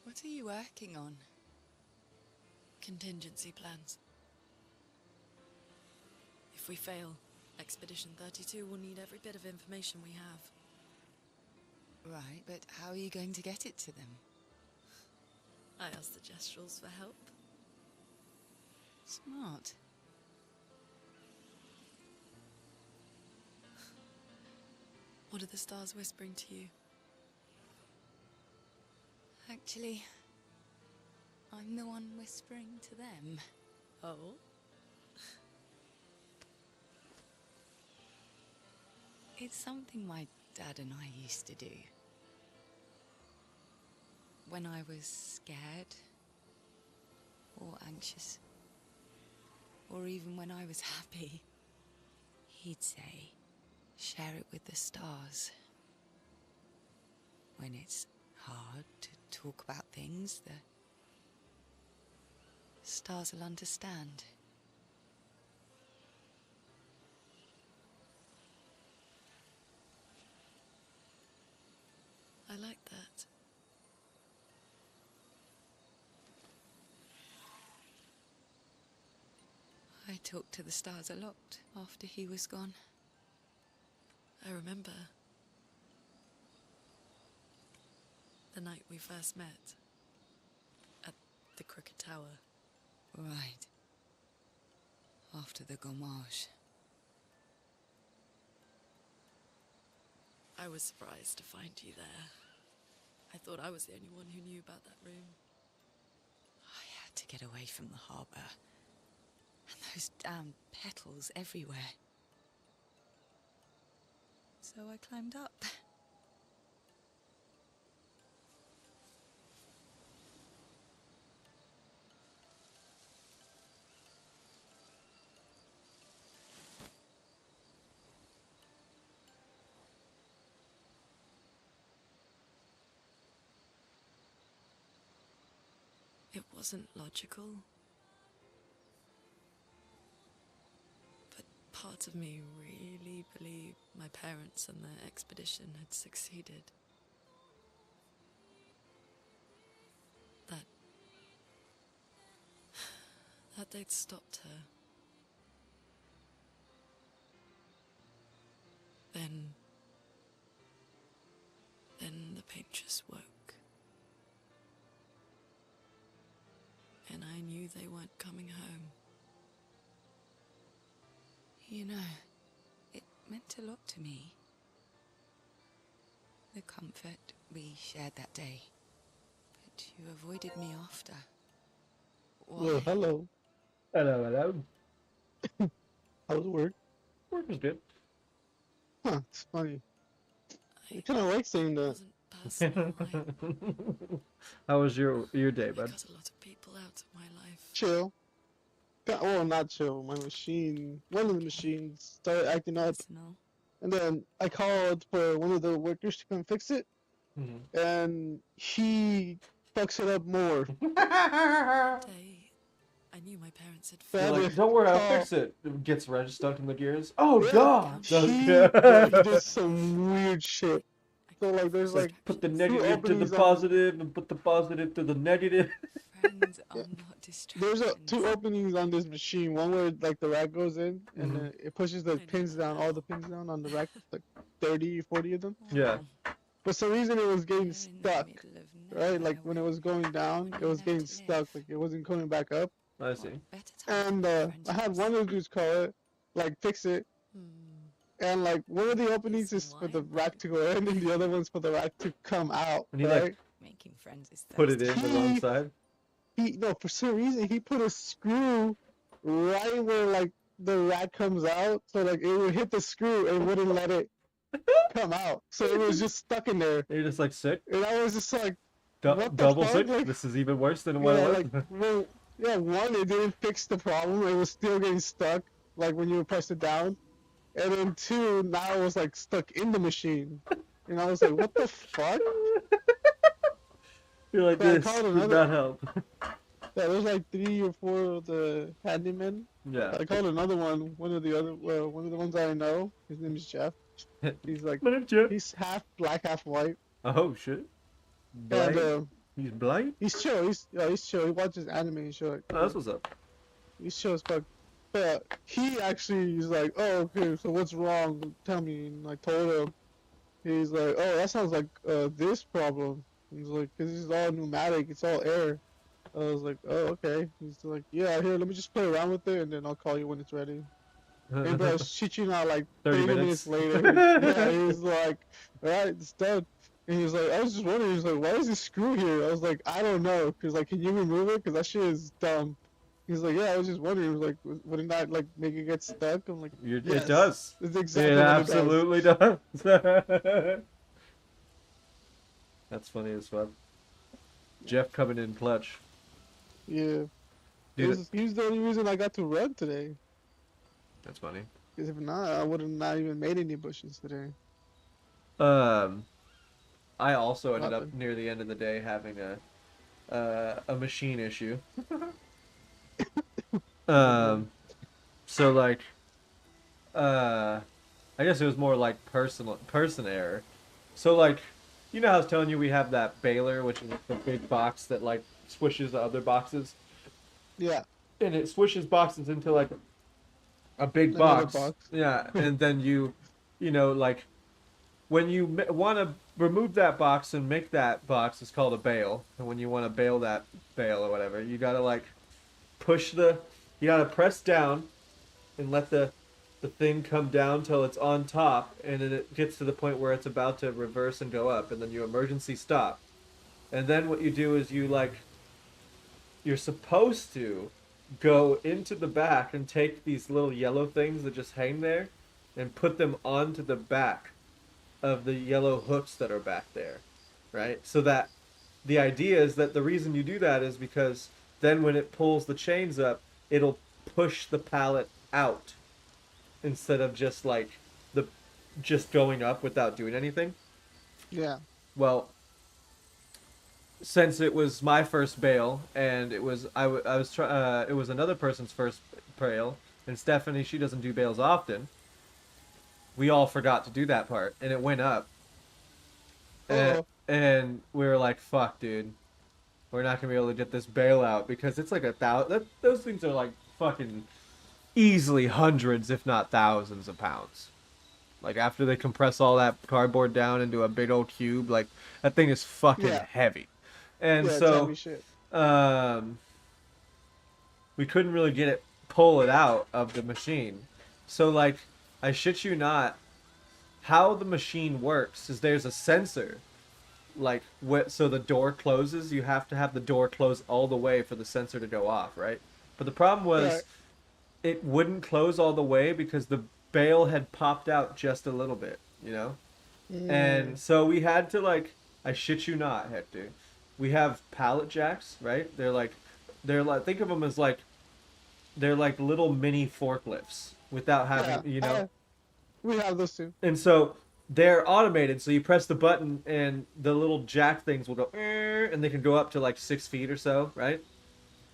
What are you working on? Contingency plans. If we fail, Expedition 32 will need every bit of information we have. Right, but how are you going to get it to them? I asked the Gestrals for help. Smart. What are the stars whispering to you? Actually, I'm the one whispering to them. Oh? It's something my dad and I used to do. When I was scared, or anxious, or even when I was happy, he'd say, share it with the stars. When it's hard to talk about things, the stars will understand. I like that. I talked to the stars a lot after he was gone. I remember the night we first met at the Crooked Tower. Right. After the Gommage. I was surprised to find you there. I thought I was the only one who knew about that room. I had to get away from the harbour. And those damn petals everywhere. So I climbed up. It wasn't logical. But parts of me really believed my parents and their expedition had succeeded. That they'd stopped her. Then the Paintress woke. And I knew they weren't coming home. You know, it meant a lot to me. The comfort we shared that day. But you avoided me after. Why? Well, hello. Hello. How's work? Work is good. Huh, it's funny. I kind of like saying that. How was your day, bud? Got a lot of people out of my life. Chill. Well, not chill. My machine, one of the machines started acting up. And then I called for one of the workers to come fix it. Mm-hmm. And he fucks it up more. I knew my parents had You're like, don't worry, I'll fix it. It gets Reg stuck in the gears. Oh, Yeah, God! he did some weird shit. So, like, there's like put the two negative to the openings on- positive and put the positive to the negative. Friends are not distractions. There's two openings on this machine. One where like the rack goes in and Mhm. it pushes the pins down, all the pins down on the rack, like 30, 40 of them. Yeah. For some reason, it was getting stuck. Right, like when it was going down, it was getting stuck. Like it wasn't coming back up. I see. And I had one of the dudes call it, like fix it. And like one of the openings is for the rack to go in, and the other one's for the rack to come out. And he, right? like, Making friends is Put it in the wrong side. No, for some reason he put a screw right where like the rack comes out, so like it would hit the screw and wouldn't let it come out. So it was just stuck in there. You're just like sick. And I was just like, Du- what the double fuck? sick. Like, This is even worse than what yeah, it was. like, well, yeah, one, it didn't fix the problem. It was still getting stuck, like when you press it down. And then two, now it was like stuck in the machine. And I was like, what the fuck? You're like, So I this called does another- not help. Yeah, there's like 3 or 4 of the handymen. Yeah. I called another one, one of the ones I know. His name is Jeff. He's like, My name's Jeff. he's half black, half white. Oh shit. And Blind? He's blind? he's chill. He's chill. He watches anime and shit. Oh, that's what's up. He's chill as fuck. But he actually is like, oh, okay, so what's wrong? Tell me. And I told him. He's like, oh, that sounds like this problem. He's like, because it's all pneumatic, it's all air. I was like, oh, okay. He's like, yeah, here, let me just play around with it, and then I'll call you when it's ready. And bro, shit you not, like 30 30 minutes. minutes later. Yeah, he was like, alright, it's done. And he was like, I was just wondering, he was like, why is this screw here? I was like, I don't know, because, like, can you remove it? Because that shit is dumb. He's like, yeah, I was just wondering. He was like, would it not, like, make it get stuck? I'm like, It yes, does. It's exactly It what absolutely does. That's funny as fuck. Jeff coming in clutch. Yeah. Dude, He was the only reason I got to run today. that's funny. Because if not, I would have not even made any bushes today. I also ended up Nothing. near the end of the day having a machine issue. So like, I guess it was more like person error. So like, you know how I was telling you we have that baler, which is the big box that like swishes the other boxes, Yeah. and it swishes boxes into like a big Another box. box. Yeah, and then you know, like when you want to remove that box and make that box, it's called a bale. And when you want to bale that bale or whatever, you gotta like you gotta press down and let the thing come down till it's on top, and then it gets to the point where it's about to reverse and go up, and then you emergency stop. And then what you do is you're supposed to go into the back and take these little yellow things that just hang there and put them onto the back of the yellow hooks that are back there, right? So that the idea is that the reason you do that is because then when it pulls the chains up, it'll push the pallet out instead of just like just going up without doing anything. Yeah. Well, since it was my first bale and it was it was another person's first bale, and Stephanie, she doesn't do bales often, we all forgot to do that part, and it went up. And we were like, fuck, dude, we're not gonna be able to get this bale out because it's like those things are like fucking easily hundreds if not thousands of pounds. Like after they compress all that cardboard down into a big old cube, like that thing is fucking heavy. And Yeah, so heavy shit. we couldn't really pull it out of the machine. So like, I shit you not, how the machine works is there's a sensor. Like, so the door closes, you have to have the door close all the way for the sensor to go off, right? But the problem was it wouldn't close all the way because the bale had popped out just a little bit, you know? And so we had to like, I shit you not, Hector, we have pallet jacks, right? They're like think of them as like, they're like little mini forklifts without having, you know? We have those too. And so they're automated, so you press the button and the little jack things will go, and they can go up to like 6 feet or so, right?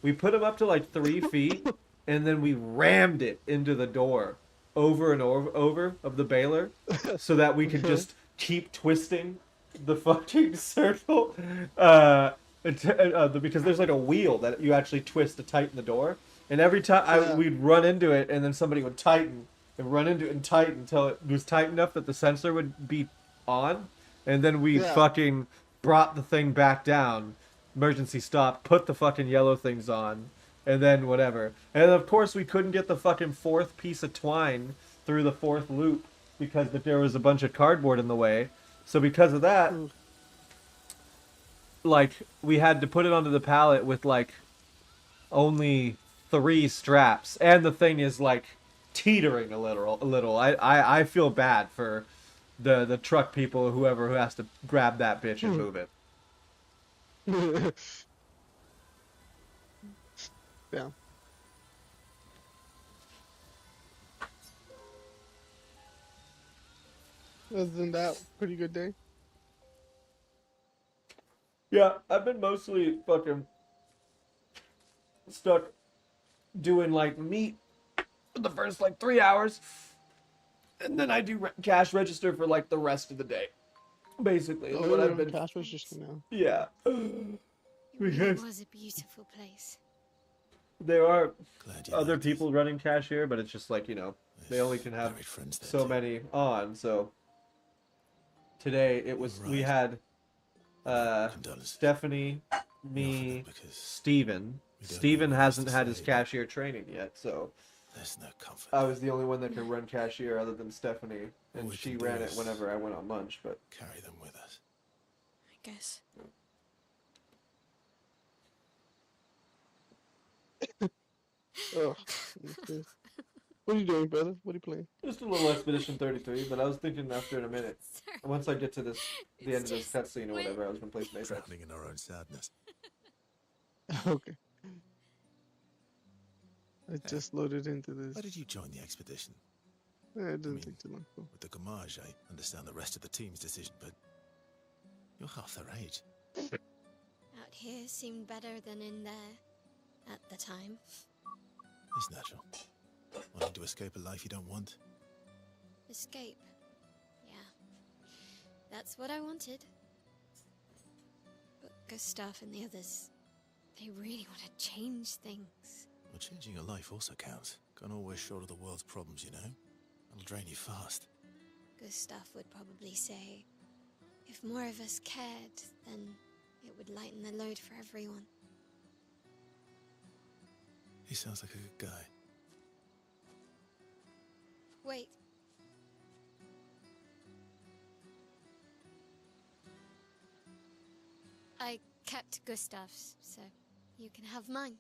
We put them up to like 3 feet, and then we rammed it into the door over and over of the baler so that we could just keep twisting the fucking circle. Because there's like a wheel that you actually twist to tighten the door. And every time we'd run into it, and then somebody would tighten and run into it and tighten until it was tight enough that the sensor would be on. And then we fucking brought the thing back down, emergency stop, put the fucking yellow things on, and then whatever. And of course we couldn't get the fucking 4th piece of twine through the 4th loop because there was a bunch of cardboard in the way. So because of that, like, we had to put it onto the pallet with like only 3 straps, and the thing is like teetering a little. I feel bad for the truck people, who has to grab that bitch and move it. Yeah. Other than that, pretty good day. Yeah, I've been mostly fucking stuck doing like meat for the first like 3 hours, and then I do cash register for like the rest of the day. Basically, is what I've been. Cash register now. Yeah. It was a beautiful place. There are other people running cashier, but it's just like, you know, they only can have so many on. So today we had Stephanie, me, Steven. Steven hasn't had his cashier training yet, so there's no comfort. I was the only one that can run cashier other than Stephanie, and she ran it whenever I went on lunch. But carry them with us, I guess. Oh, what are you doing, brother? What are you playing? Just a little Expedition 33, but I was thinking after in a minute, once I get to the end of this cutscene or whatever, I was gonna play some Apex. Drowning in our own sadness. Okay. I just loaded into this. Why did you join the expedition? It didn't take too long. With the Gamage, I understand the rest of the team's decision, but You're half their age. Out here seemed better than in there at the time. It's natural. Wanting to escape a life you don't want. Escape. Yeah. That's what I wanted. But Gustav and the others, they really want to change things. Well, changing your life also counts. Can't always shoulder the world's problems, you know? That'll drain you fast. Gustav would probably say, if more of us cared, then it would lighten the load for everyone. He sounds like a good guy. Wait. I kept Gustav's, so you can have mine.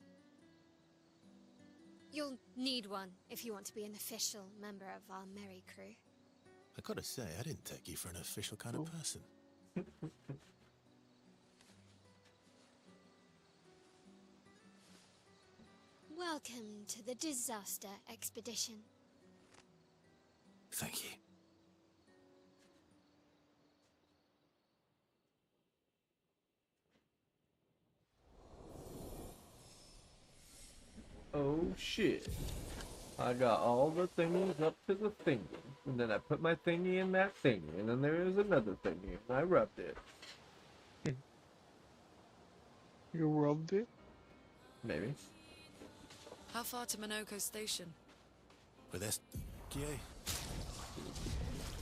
You'll need one if you want to be an official member of our merry crew. I gotta say, I didn't take you for an official kind of person. Welcome to the disaster expedition. Thank you. Oh shit. I got all the thingies up to the thingy. And then I put my thingy in that thingy. And then there is another thingy. And I rubbed it. You rubbed it? Maybe. How far to Minoko Station? With this, Kie.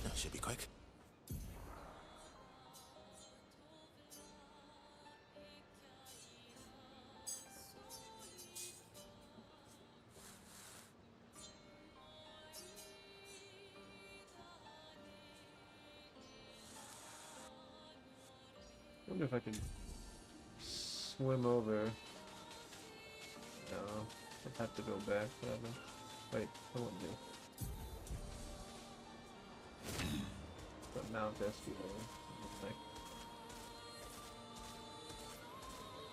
That should be quick. I wonder if I can swim over. No, I'd have to go back. Whatever. Wait, I won't do. But Mount Esquivel. Like,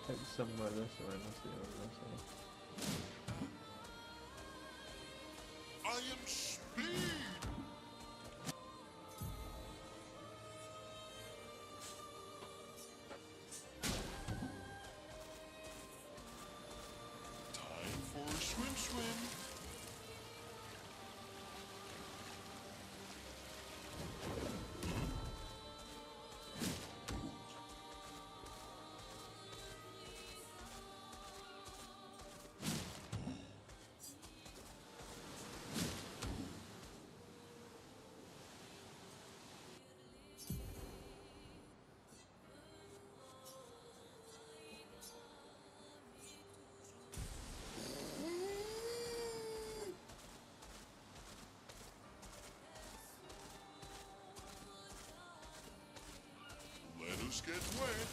maybe somewhere this way. Let's see what this way. I am speed. Time for a swim. Let us get wet.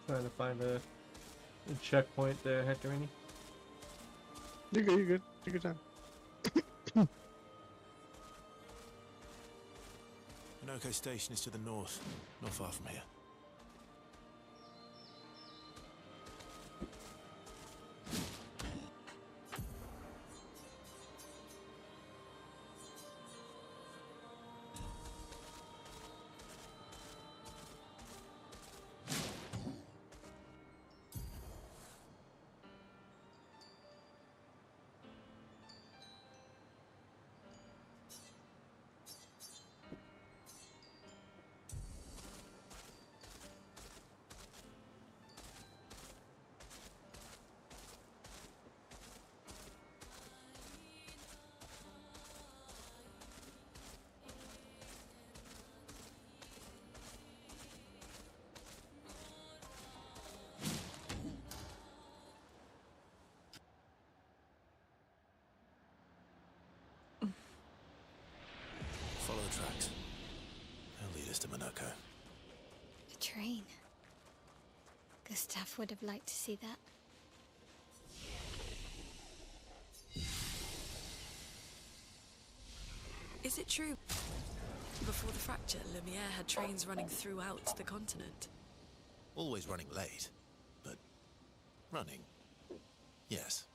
Trying to find a checkpoint there, Hectorini. You're good, you're good. Take your time. Minoko Station is to the north, not far from here. Follow the tracks. They'll lead us to Minoko. A train. Gustav would have liked to see that. Is it true? Before the fracture, Lumiere had trains running throughout the continent. Always running late, but running. Yes.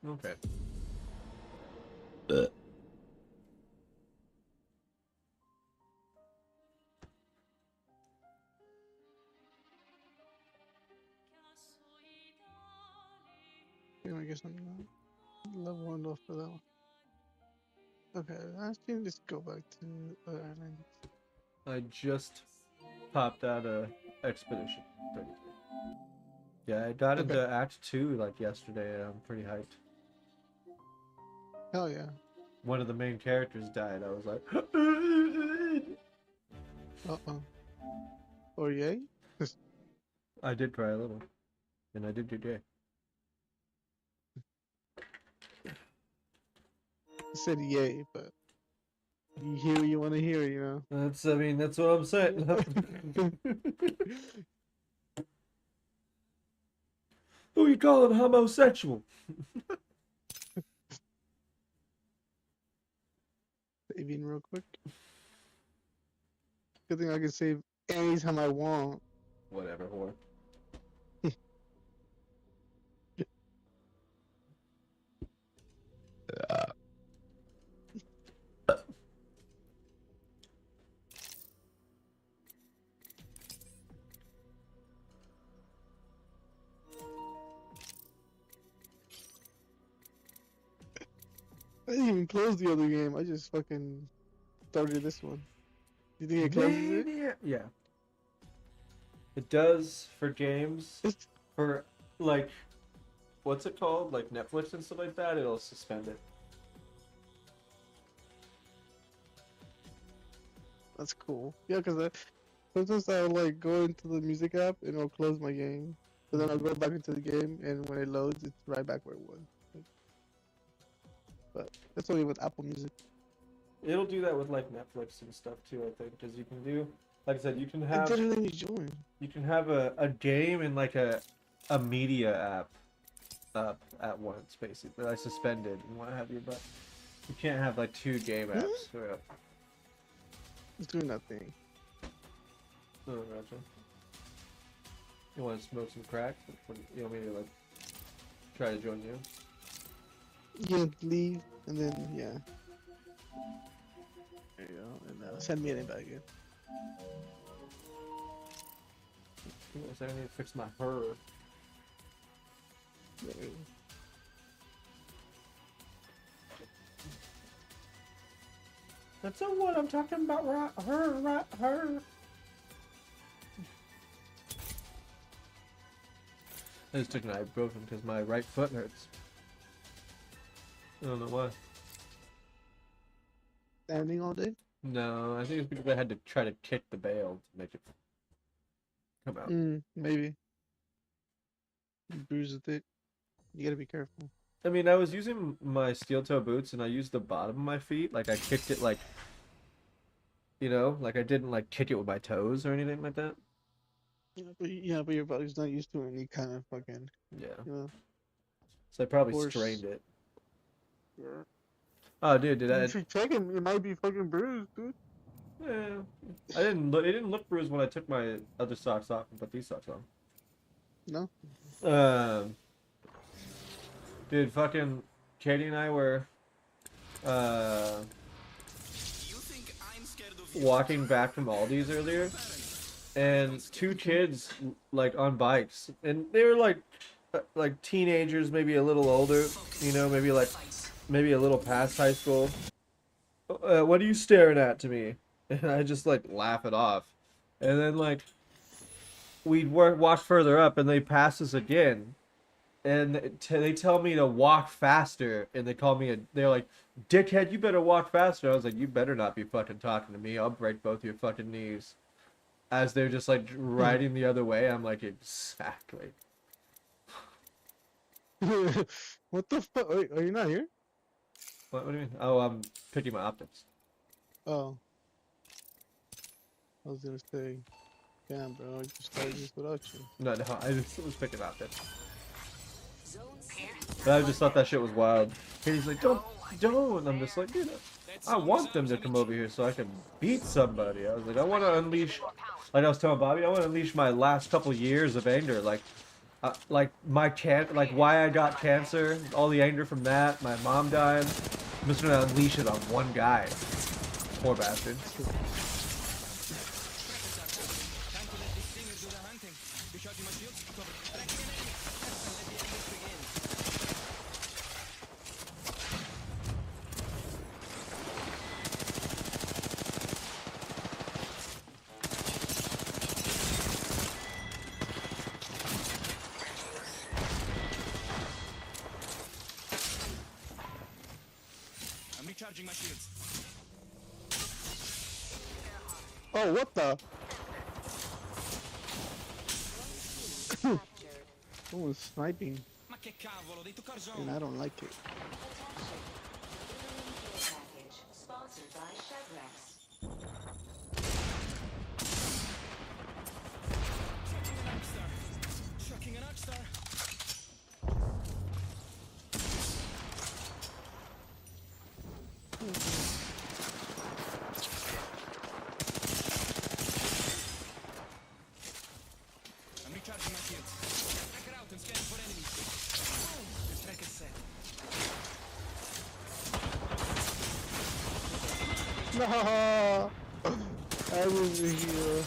Okay. Yeah, I guess I'm not level 1 off for that one. Okay, I can just go back to island. I just popped out a expedition 33. Yeah, I got into Act 2 like yesterday, and I'm pretty hyped. Hell yeah. One of the main characters died. I was like, uh-oh. Or yay? I did cry a little. And I did do Jay. I said yay, but you hear what you want to hear, you know? That's what I'm saying. Who you calling homosexual? Saving real quick. Good thing I can save anytime I want. Whatever, whore. I didn't even close the other game. I just fucking started this one. You think it closes it? Yeah. It does for games. For, like, what's it called? Like Netflix and stuff like that, it'll suspend it. That's cool. Yeah, because sometimes I'll like go into the music app and it'll close my game. But then I'll go back into the game and when it loads, it's right back where it was. But that's only with Apple Music. It'll do that with like Netflix and stuff too, I think, because you can do, like I said, you can It have. didn't let me join. You can have a game and like a media app up at once, basically. I suspended and what have you, but you can't have like two game apps. It's doing that thing. Oh, gotcha. You want to smoke some crack? You want me to like try to join you? Yeah, leave and then yeah. There you go, and send me an invite again. Yes, I need to fix my hair. There you go. That's not what I'm talking about, right? Her. I just took an ibuprofen because my right foot hurts. I don't know why. Standing all day? No, I think it's because I had to try to kick the bale to make it come out. Maybe. You bruised it. You gotta be careful. I mean, I was using my steel toe boots and I used the bottom of my feet. Like, I kicked it like, you know, like I didn't like kick it with my toes or anything like that. Yeah, but your body's not used to any kind of fucking. Yeah. You know, So I probably force. strained it. Yeah. Oh, dude, did I? If you check it, it might be fucking bruised, dude. Yeah. I didn't look. It didn't look bruised when I took my other socks off and put these socks on. No. Dude, fucking Katie and I were walking back from Aldi's earlier, and two kids like on bikes, and they were like teenagers, maybe a little older, you know, maybe a little past high school. What are you staring at to me? And I just like laugh it off, and then like we'd walk further up, and they pass us again. And they tell me to walk faster, and they call me they're like, dickhead, you better walk faster. I was like, you better not be fucking talking to me. I'll break both your fucking knees. As they're just like riding the other way, I'm like, exactly. What the fuck? Are you not here? What do you mean? Oh, I'm picking my optics. Oh. I was gonna say, damn, bro, I just started this without you. No, I just was picking optics. But I just thought that shit was wild. Katie's like, don't. And I'm just like, dude, I want them to come over here so I can beat somebody. I was like, I want to unleash, like I was telling Bobby, I want to unleash my last couple years of anger, like my like why I got cancer, all the anger from that, my mom died. I'm just gonna unleash it on one guy. Poor bastard. Recharging my shields. Oh, what the? Someone's sniping. Ma che cavolo, dei tuoi And I don't like it. Sponsored by Chevrex. Shocking an Arcstar. I'm recharging my shields. Tracker out and scanning for enemies. Boom! The track is set. No! I was a hero.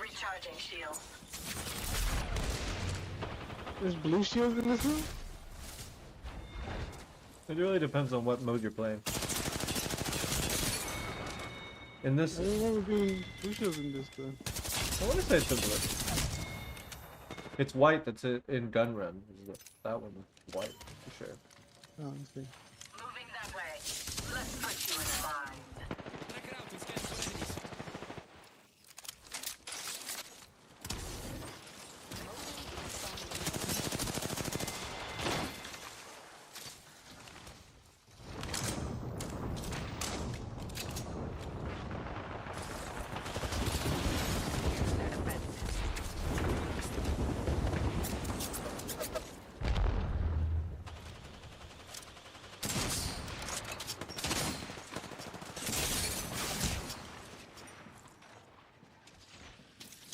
Recharging shield. There's blue shields in this room? It really depends on what mode you're playing. In this, I remember doing blue shields in this then. I want to say it's similar. It's white that's in gun run. That one is white for sure. Oh, I see. Moving that way. Let's put you in a bind. Tracker out and scanning for enemies.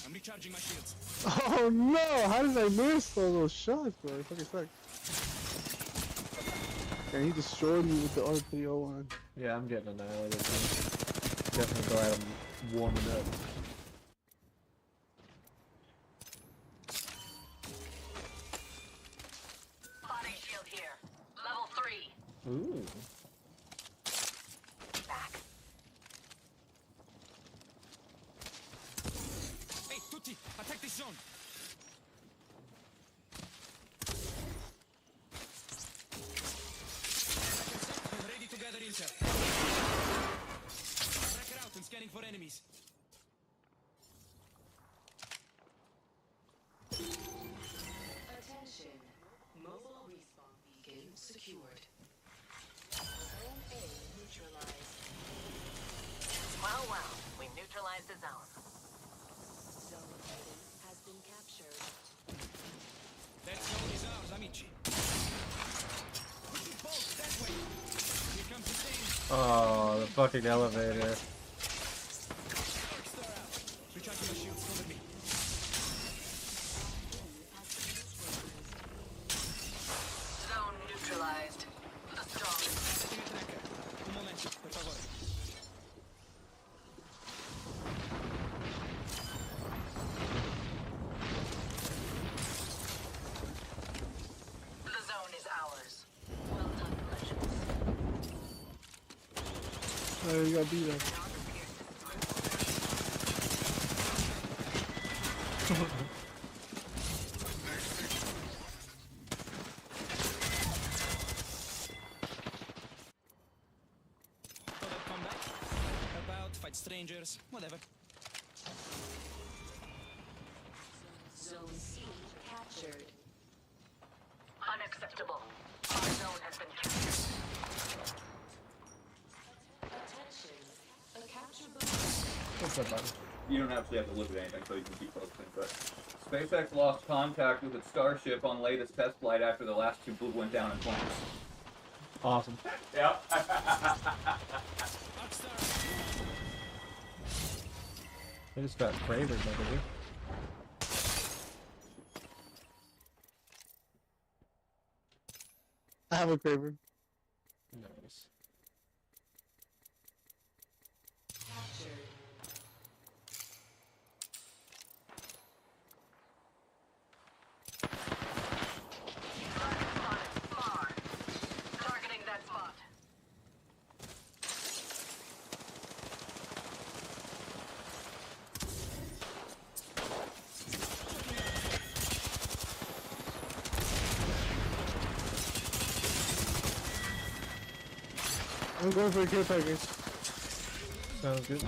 I'm recharging my shields. Oh no! How did I miss all those shots, bro? I fucking suck. And he destroyed me with the R301. Yeah, I'm getting annihilated. Definitely glad I'm warming up. Body shield here. Level 3. Ooh. Back. Hey, tutti, attack this zone. Ready to gather intel. Tracker out and scanning for enemies. Attention. Mobile respawn beacon secured. Zone A neutralized. Well, we neutralized the zone. Zone A has been captured. That zone is ours, amici. Push it both that way. Here comes the thing. Oh, the fucking elevator. Arcstar out. Recharging my shields, cover me. Zone neutralized. The strong. Setting a tracker. Un momento, per favore. You gotta be there. Thought I'd come back. Help out, fight strangers, whatever. Zone C captured. Unacceptable. Our zone has been captured. Attention. A capture bonus. What's up, buddy? You don't actually have to look at anything, so you can keep focusing. But SpaceX lost contact with its Starship on latest test flight after the last two blue went down in flames. Awesome. Yep. They just got favored, maybe. I have a Kraber. Nice. Captured. Targeting that spot. I'm going for a care package. Sounds good.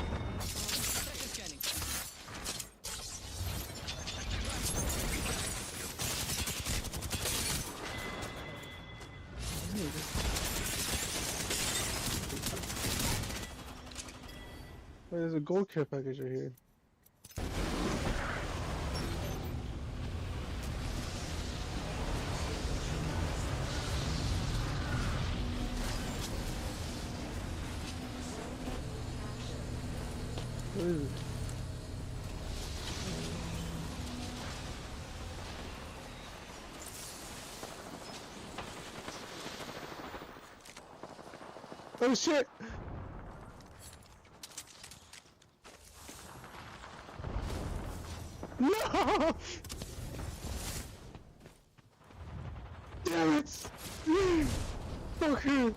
Wait, there's a gold care package right here. What is it? Oh shit! No! Damn it! Okay.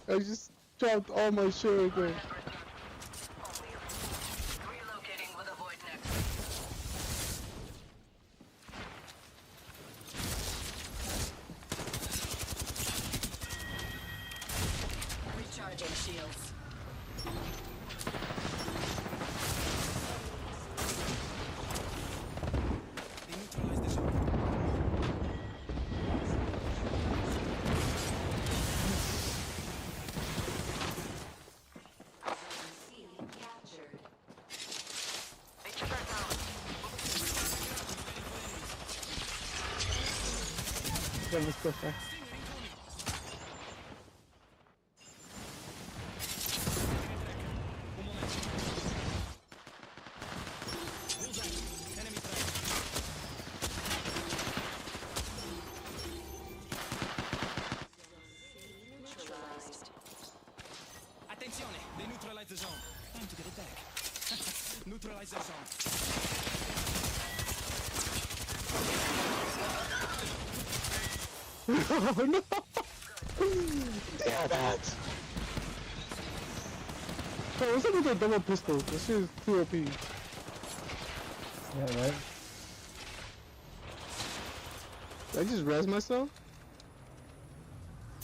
I just dropped all my shit right there. Relocating with a void next. Recharging shields. Neutralize the zone. C captured. Got this stuff back. Enemy track. Neutralized. Attenzione, they neutralize the zone. Time to get it back. Neutralize the zone. No! Damn it! Oh, what's up with that double pistol? This shit is too OP. Yeah, right? Did I just res myself?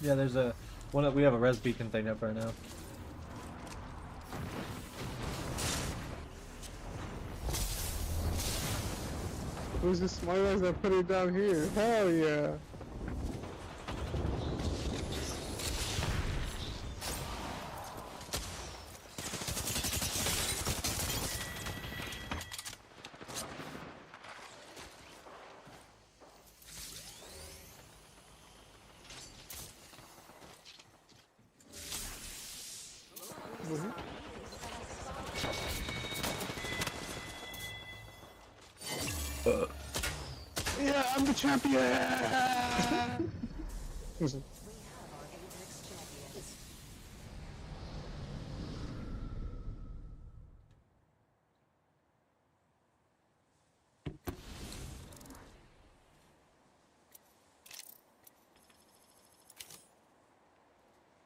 Yeah, there's a one. We have a res beacon thing up right now. Who's the smart ass that put it down here? Hell yeah! Yeah, I'm the champion! Listen.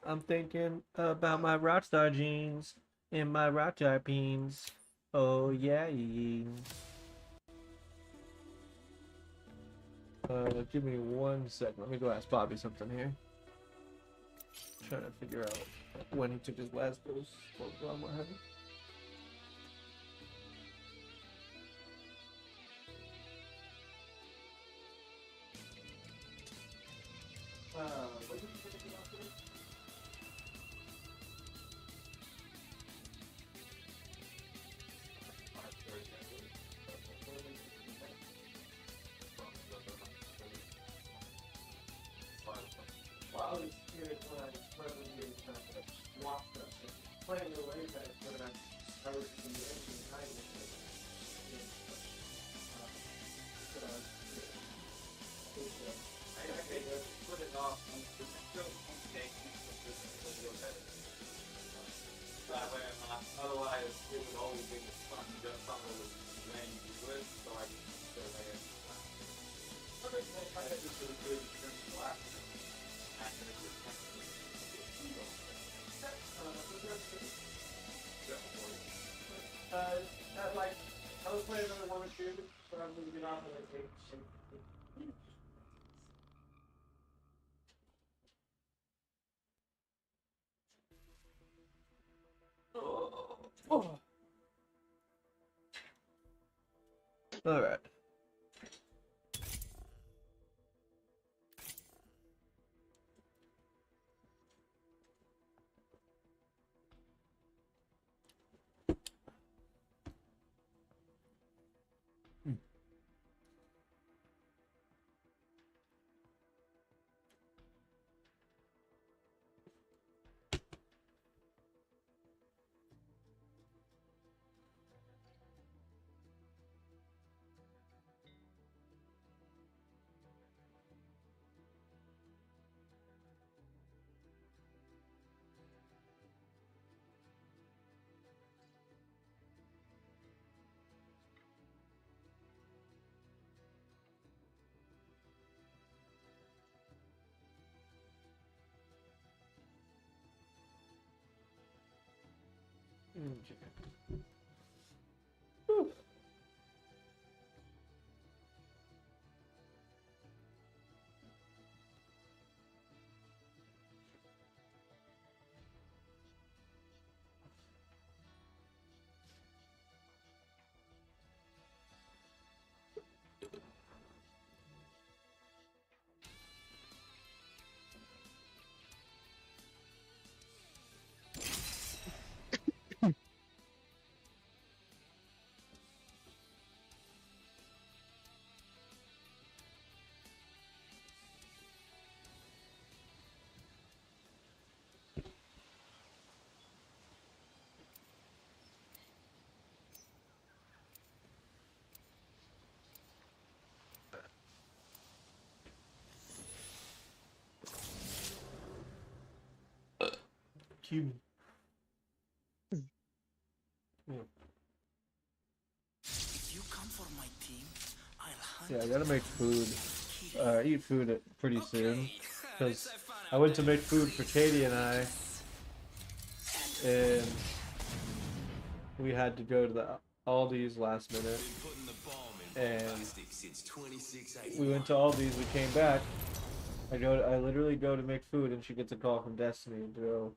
I'm thinking about my rockstar jeans and my rockstar beans. Oh yeah. Give me 1 second. Let me go ask Bobby something here. Trying to figure out when he took his last dose. What happened? What did you take the last dose? Wow, this spirit when I presently walked us, playing the way back when I was in the engine hiding it. I put it off. That way I'm not. Otherwise, it would always be fun. Just something was laying you good, so I can still lay it. Okay, I had this really good experience last time. Like, I was playing another one or two, so I'm moving off of it. Oh. All right. Whew. Cube. If you come for my team, I'll hunt. Yeah, I gotta make food. Eat food pretty soon, because I went to make food for Katie and I, and we had to go to the Aldi's last minute, and we went to Aldi's. We came back. I literally go to make food, and she gets a call from Destiny to go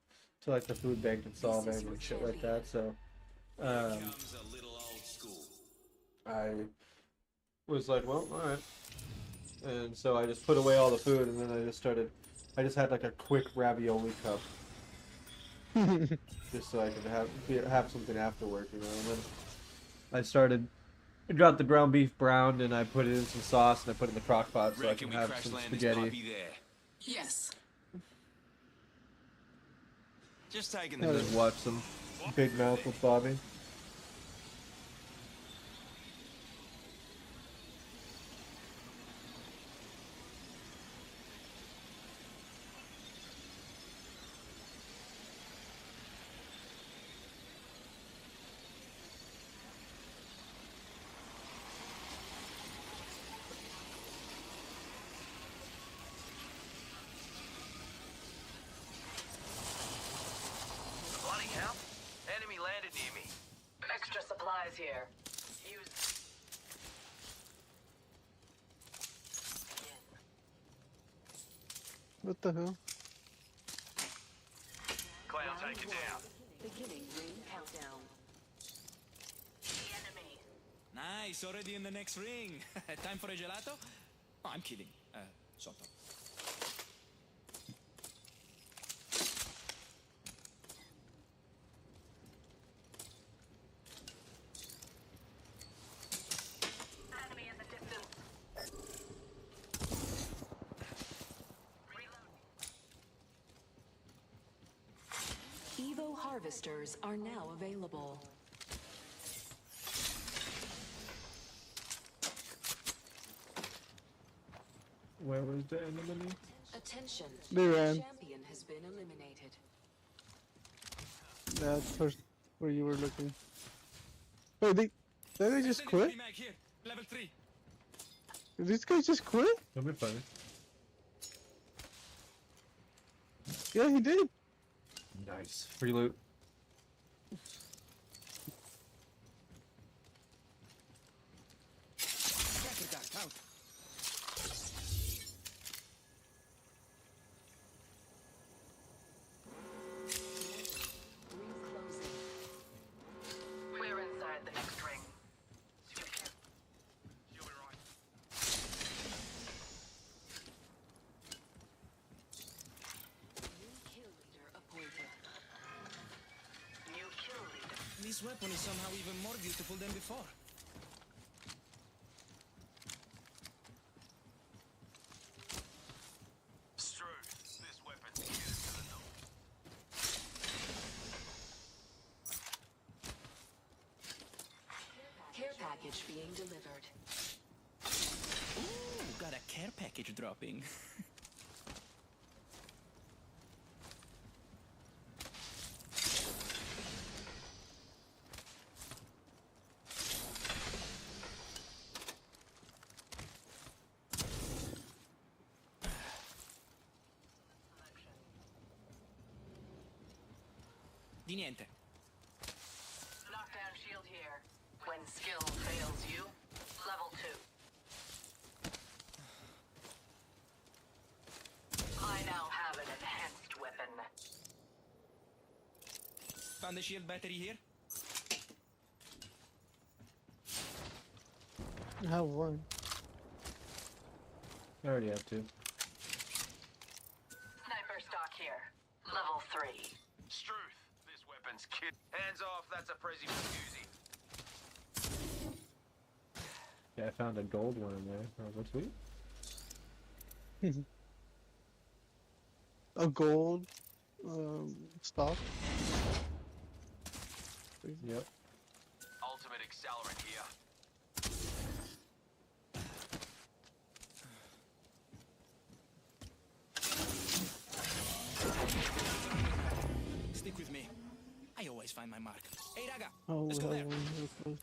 to like the food bank in Solvang and shit like that. So, I was like, well, all right. And so I just put away all the food, and then I just had like a quick ravioli cup. Just so I could have something after work, you know. And then I got the ground beef browned, and I put it in some sauce, and I put it in the crock pot so I can have some spaghetti. Yes. Just taking And then watch some Big Mouth with Bobby. supplies here. Use. What the hell? Cloud taken down. Beginning ring countdown. Enemy. Nice, already in the next ring. Time for a gelato? Oh, I'm kidding. Sort of. Enemy in the distance. Evo harvesters are now available. Where was the enemy? Attention. They ran. Champion has been eliminated. That's where you were looking. Wait, did they just quit? Mag here. Level 3. Did these guys just quit? That'll be funny. Yeah, he did. Nice. Free loot. Tracker dart out. Ring closing. We're inside the next ring. You'll be right. New kill leader appointed. New kill leader. This weapon is somehow even more beautiful than before. Struth, this weapon's cuter to the north. Care package being delivered. Ooh, got a care package dropping. Di niente. Knockdown shield here. When skill fails you, level 2. I now have an enhanced weapon. Found the shield battery here. I have one. I already have two. Sniper stock here. Level 3. Struth, this weapon's kid. Hands off, that's a Prezi Uzi. Yeah, I found a gold one in there. Oh, that's sweet. A gold stock. Yep. Ultimate accelerant here. Stick with me. I always find my mark. Hey, Raga, Oh, let's we go have there. one real close.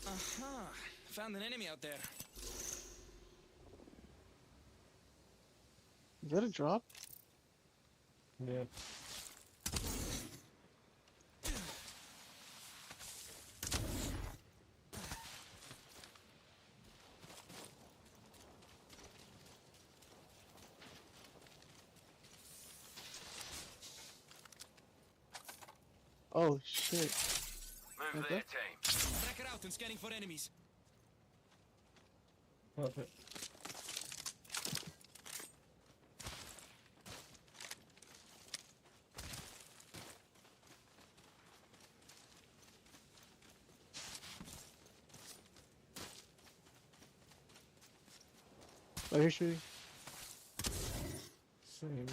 Uh-huh. Found an enemy out there. Is that a drop? Yeah. Oh shit. Move Okay. there, team. Tracker out and scanning for enemies. Perfect. Oh, you're shooting. Same.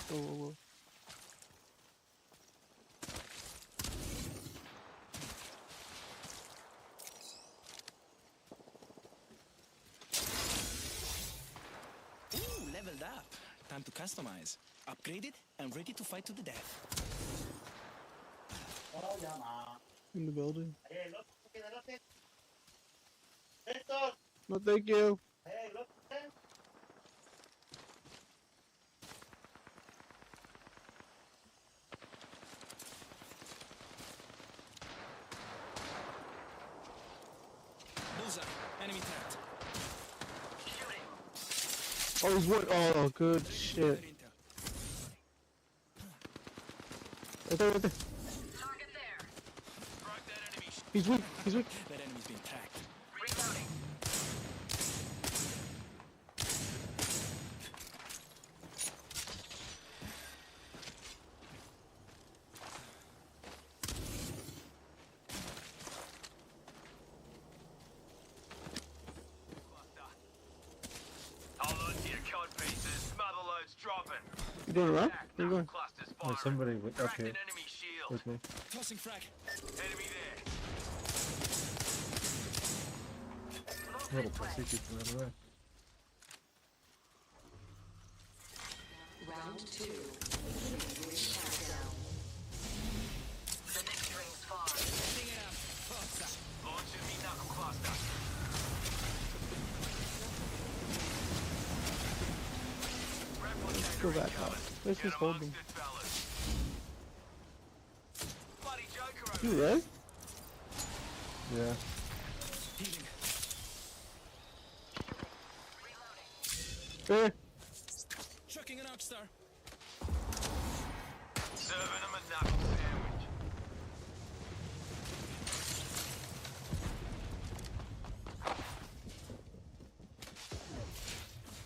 Whoa, whoa, whoa. Ooh, leveled up. Time to customize. Upgraded and ready to fight to the death. In the building. No, thank you. Bullseye. Enemy tagged. Oh, he's what? Oh, good shit. Right there, right there. He's weak. He's weak. That enemy's been tagged. You going around? Where you going? There's somebody up here with me. Tossing frag. Little pussy keeps running away. Round 2. Ring countdown. The next ring's far. Bring it up. Forza. Launching me knuckle cluster. Let's go back up. Let's just hold him. You right? Yeah. There. Chucking an Arcstar. Serving him a knuckle sandwich.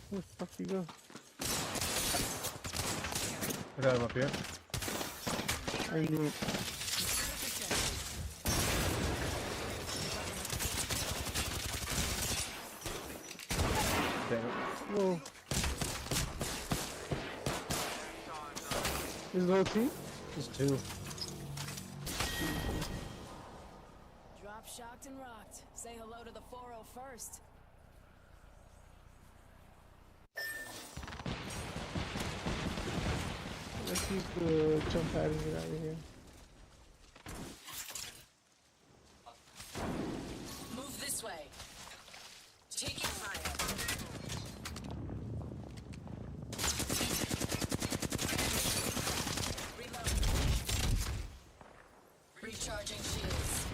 Where the fuck you go? I got him up here. I knew it. Damn it. Whoa. Is the whole team? Just two. Drop shocked and rocked. Say hello to the 401st. Let's use the jump pad and get out of here. Move this way. Taking fire. Reload. Recharging shields.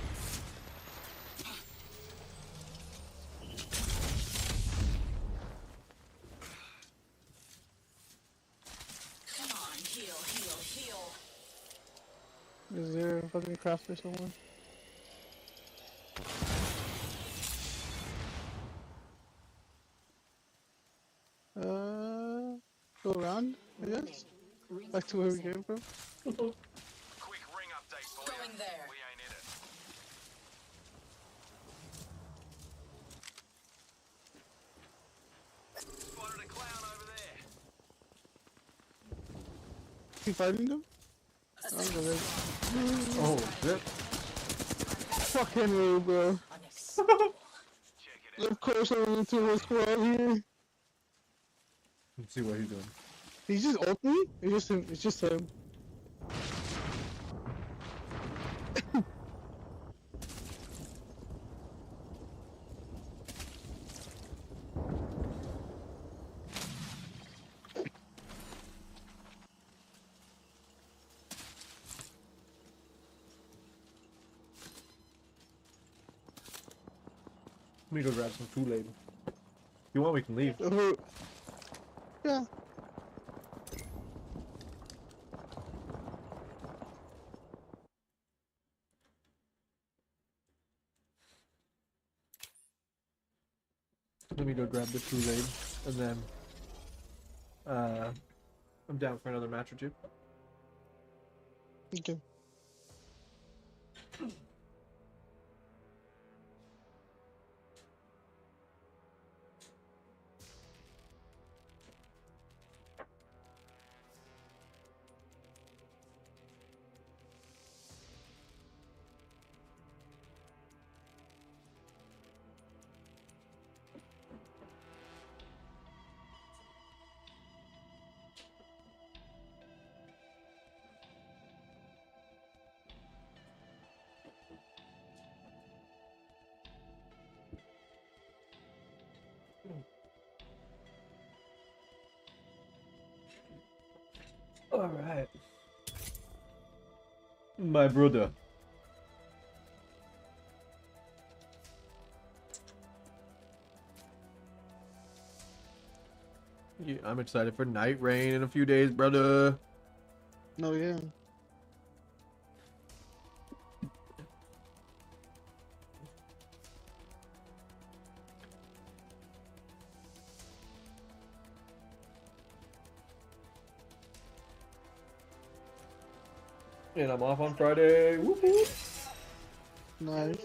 Come on, heal, heal, heal. Is there a fucking crafter somewhere? Go around, I guess? Back to where we came from? Quick ring update for Going you. there. We ain't in it. Spotted a clown over there. You fighting them? I don't know, man. Oh, shit. Fuck Henry, bro. Of course I went into a squad here. Let's see what he's doing. He's just ult me? It's just him. It's just him. Let me go grab some Kool-Aid. If you want, we can leave. Yeah. Let me go grab the Kool-Aid, and then I'm down for another match or two. Okay. All right, my brother. I'm excited for Night Rain in a few days, brother. No, yeah. And I'm off on Friday. Woo-hoo. Nice.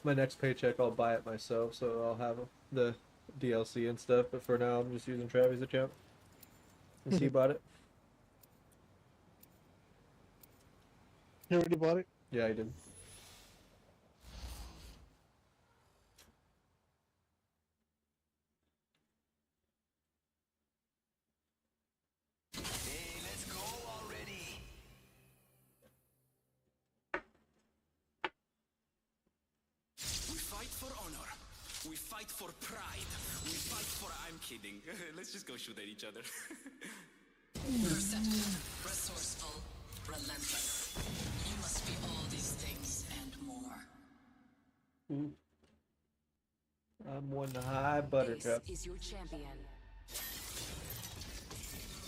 My next paycheck, I'll buy it myself, so I'll have the DLC and stuff. But for now, I'm just using Travis' account. And he bought it. You already bought it? Yeah, I did. Hey, let's go already. We fight for honor. We fight for pride. We fight for... I'm kidding. Let's just go shoot at each other. Perceptive, resourceful, relentless. You must be all these things and more. Ooh. I'm one high buttercup. This is your champion.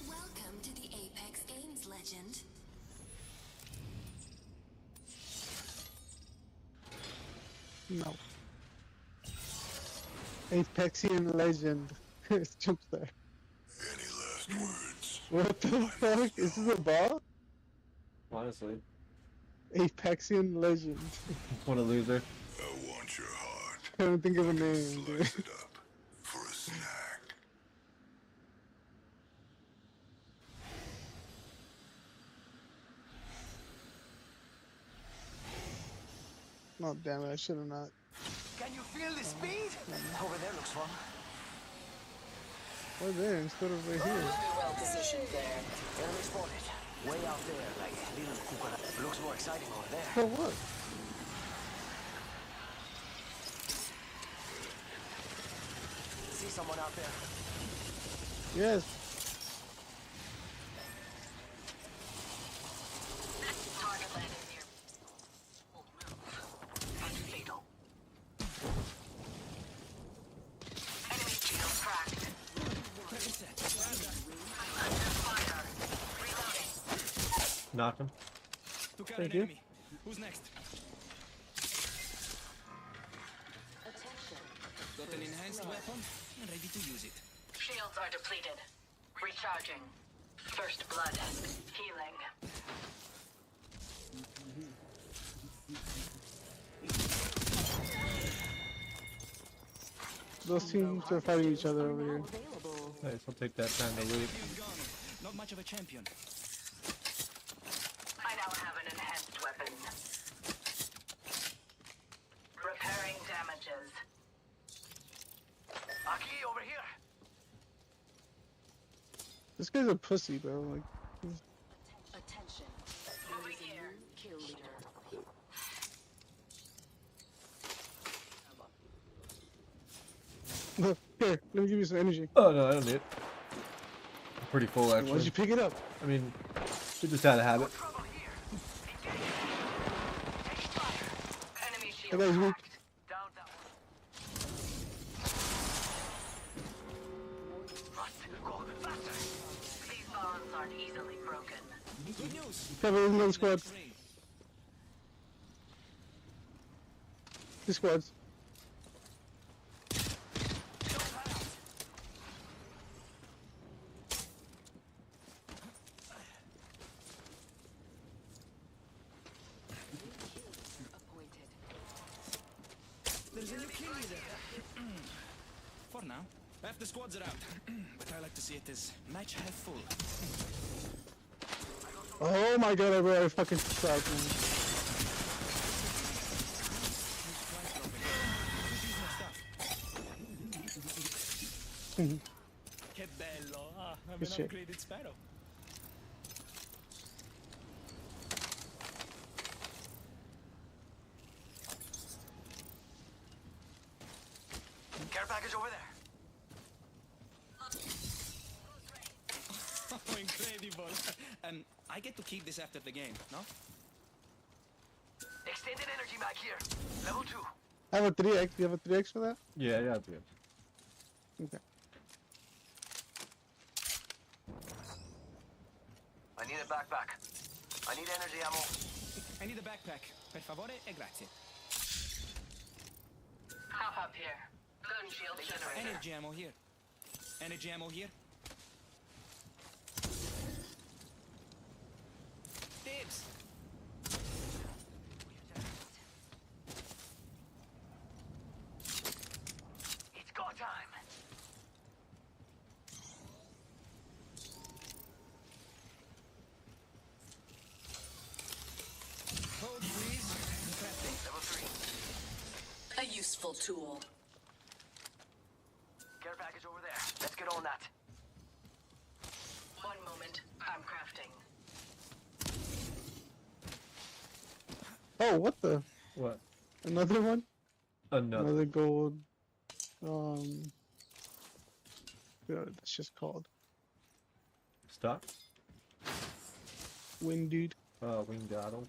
Welcome to the Apex Games, legend. No. Apexian legend. Jump there. Any last words? What the fuck? Is this a boss? Honestly. Apexian legend. What a loser. I want your heart. Couldn't think of a name, dude. Slice it up for a snack. Oh damn it! I should have not. Can you feel the speed? Over there looks fun. Why there instead of right here? Well positioned there. Enemy spotted. Way out there, like little cucaracha. Looks more exciting over there. For what? See someone out there? Yes. Target landed near. Fatal. Enemy shield cracked. Under fire. Reloading. Knocked him. Took out Thank an you. enemy. Who's next? Got an enhanced weapon and ready to use it. Shields are depleted. Recharging. First blood. Healing. Those teams are fighting each other over here. Nice, I'll take that time to loot. He's gone. Not much of a champion. I now have an enhanced weapon. Repairing damages. Aki, over here. This guy's a pussy, bro. Like, he's... Attention. Moving here. Kill leader. Look, here, let me give you some energy. Oh no, I don't need it. I'm pretty full actually. Why'd you pick it up? I mean, we just had to have it. Enemy That shield guy's weak. cracked. Down that one. Run, go faster. These bonds aren't easily broken. Good news. Cover another squad. Two squads. There's a new kill leader. For now. Half the squads are out. But I like to see it as match half full. Oh my god, I really fucking suck, man. Che bello. Ah, I'm Good an shit. upgraded sparrow. Care package over there. Oh, incredible. I get to keep this after the game, no? Extended energy mag here. Level 2. I have a 3x. Do you have a 3x for that? Yeah, yeah, dude. Okay. I need a backpack. I need energy ammo. I need a backpack. Per favore e grazie. Hop up here. Gun shield generator. Energy ammo here. Energy ammo here. Dibs. It's go time. Hold, please. Crafting. Level 3. A useful tool. Care package over there. Let's get on that. One moment. I'm crafting. Oh, what the? What? Another one? Another gold. Yeah, that's just called Stock? Wing Dude. Winged Idol.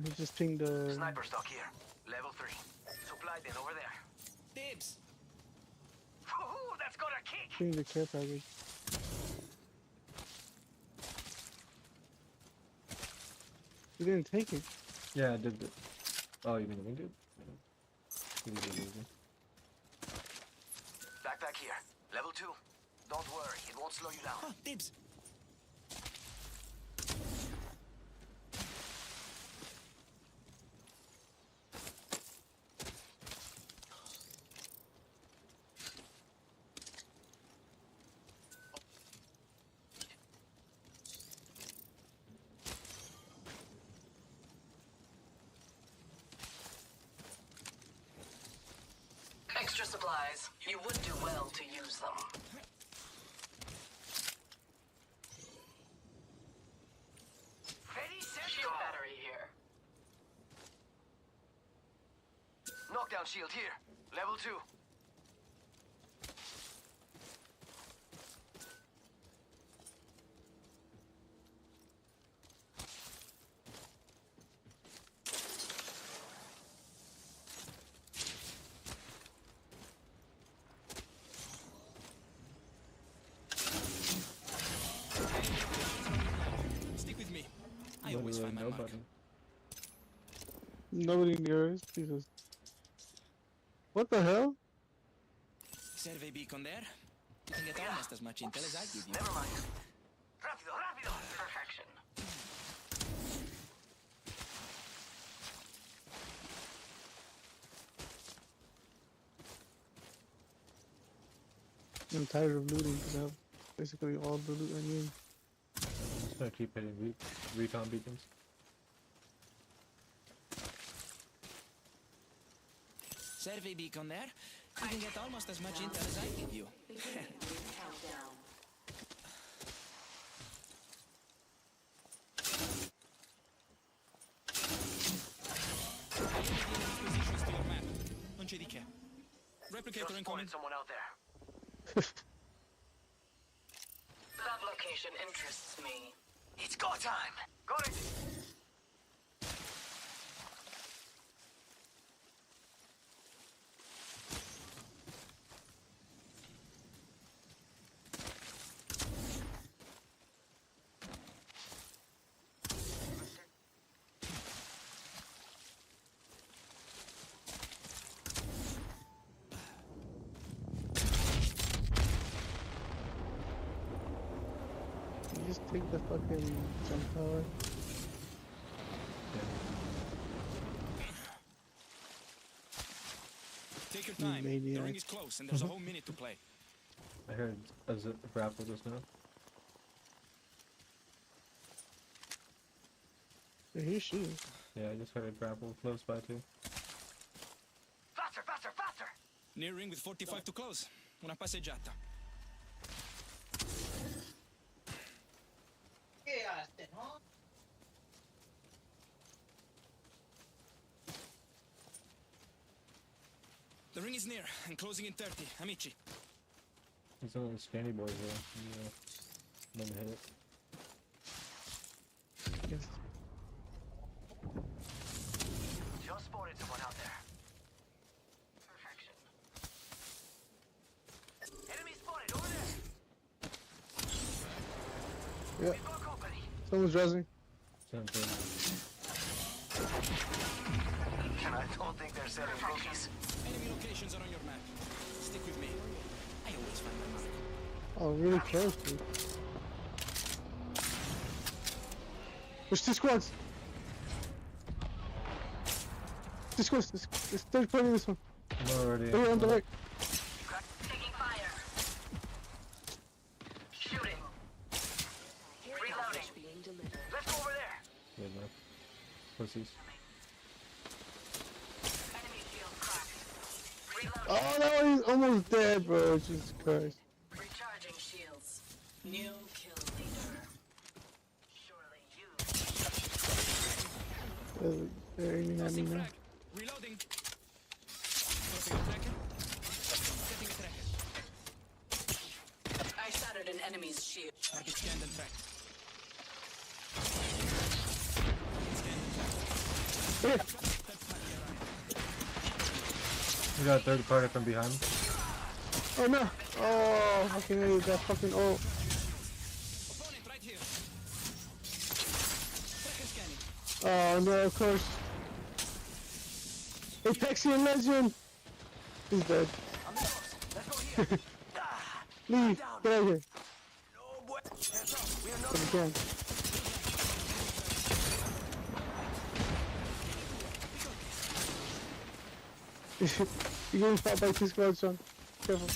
He just pinged a. Sniper stock here. Level 3. Supply bin over there. Dibs. Ooh, that's got a kick. Pinged a care package. You didn't take it. Yeah, I did it. Oh, you mean the winged dude? Backpack here. Level 2. Don't worry, it won't slow you down. Huh, dibs. Extra supplies. You would do well to use them. Ready, set, Shield battery here. Knockdown shield here. Level 2. Stick with me. I always find my mark. Nobody near us. Jesus. What the hell? Survey beacon there. You can get almost as much intel as I give you. Never mind. Rápido, rápido. Perfection. I'm tired of looting because I have basically all the loot I need. Just gonna keep hitting recon beacons. Survey beacon there. You can get almost as much intel as I give you. Positions to your map. Non c'è di che. Replicator incoming. Someone out there. That location interests me. It's go time. Got it. You just take the fucking jump tower. Take your time. The Maniac. ring is close and there's a whole minute to play. I heard a zip grapple just now. I hear shooting. Yeah, I just heard a grapple close by too. Faster, faster, faster. Near ring with 45 to close. Una passeggiata. The ring is near and closing in 30. Amici. There's some scanny boys there. Yeah. Let me hit it. Yes. Just spotted someone out there. Perfection. Enemy spotted over there. Yeah. We've got company. Someone's dressing. And I don't think they're selling cookies. Enemy locations are on your map. Stick with me. I always find my mark. Oh, really close, dude. There's 2 squads. 2 squads. There's third party this one. I'm already. Over on the right. Taking fire. Shooting. Reloading. Let's go over there. Yeah, no. Pussies. Enemy shield cracked. Reloading. Oh, that one is almost dead, bro. Jesus Christ. Recharging shields. New kill leader. Surely you. They're aiming at me now. Reloading. Dropping a tracker. Setting a tracker. I shattered an enemy's shield. Target scanned and tracked. Here. We got a third party from behind. Oh no! Oh, fucking hate that fucking ult. Opponent right here. Tracker scanning. Oh no, of course. Apexian Legend! He's dead. Leave! Get out of here. If you can. You're getting fought by 2 squads, Sean. Careful.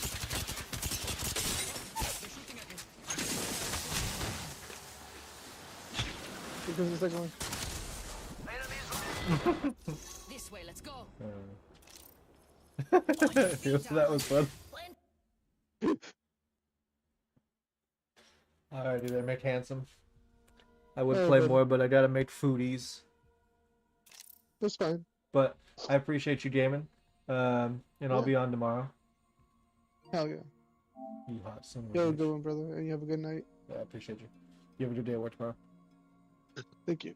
Here comes the second one. This way, let's go. That was fun. Alright, dude, I make handsome. I would Oh, play good. more, but I gotta make foodies. That's fine. But I appreciate you gaming. And I'll Yeah. be on tomorrow. Hell yeah. You hot son of a You have a bitch. good one, brother, and you have a good night. Yeah, I appreciate you. You have a good day at work tomorrow. Thank you.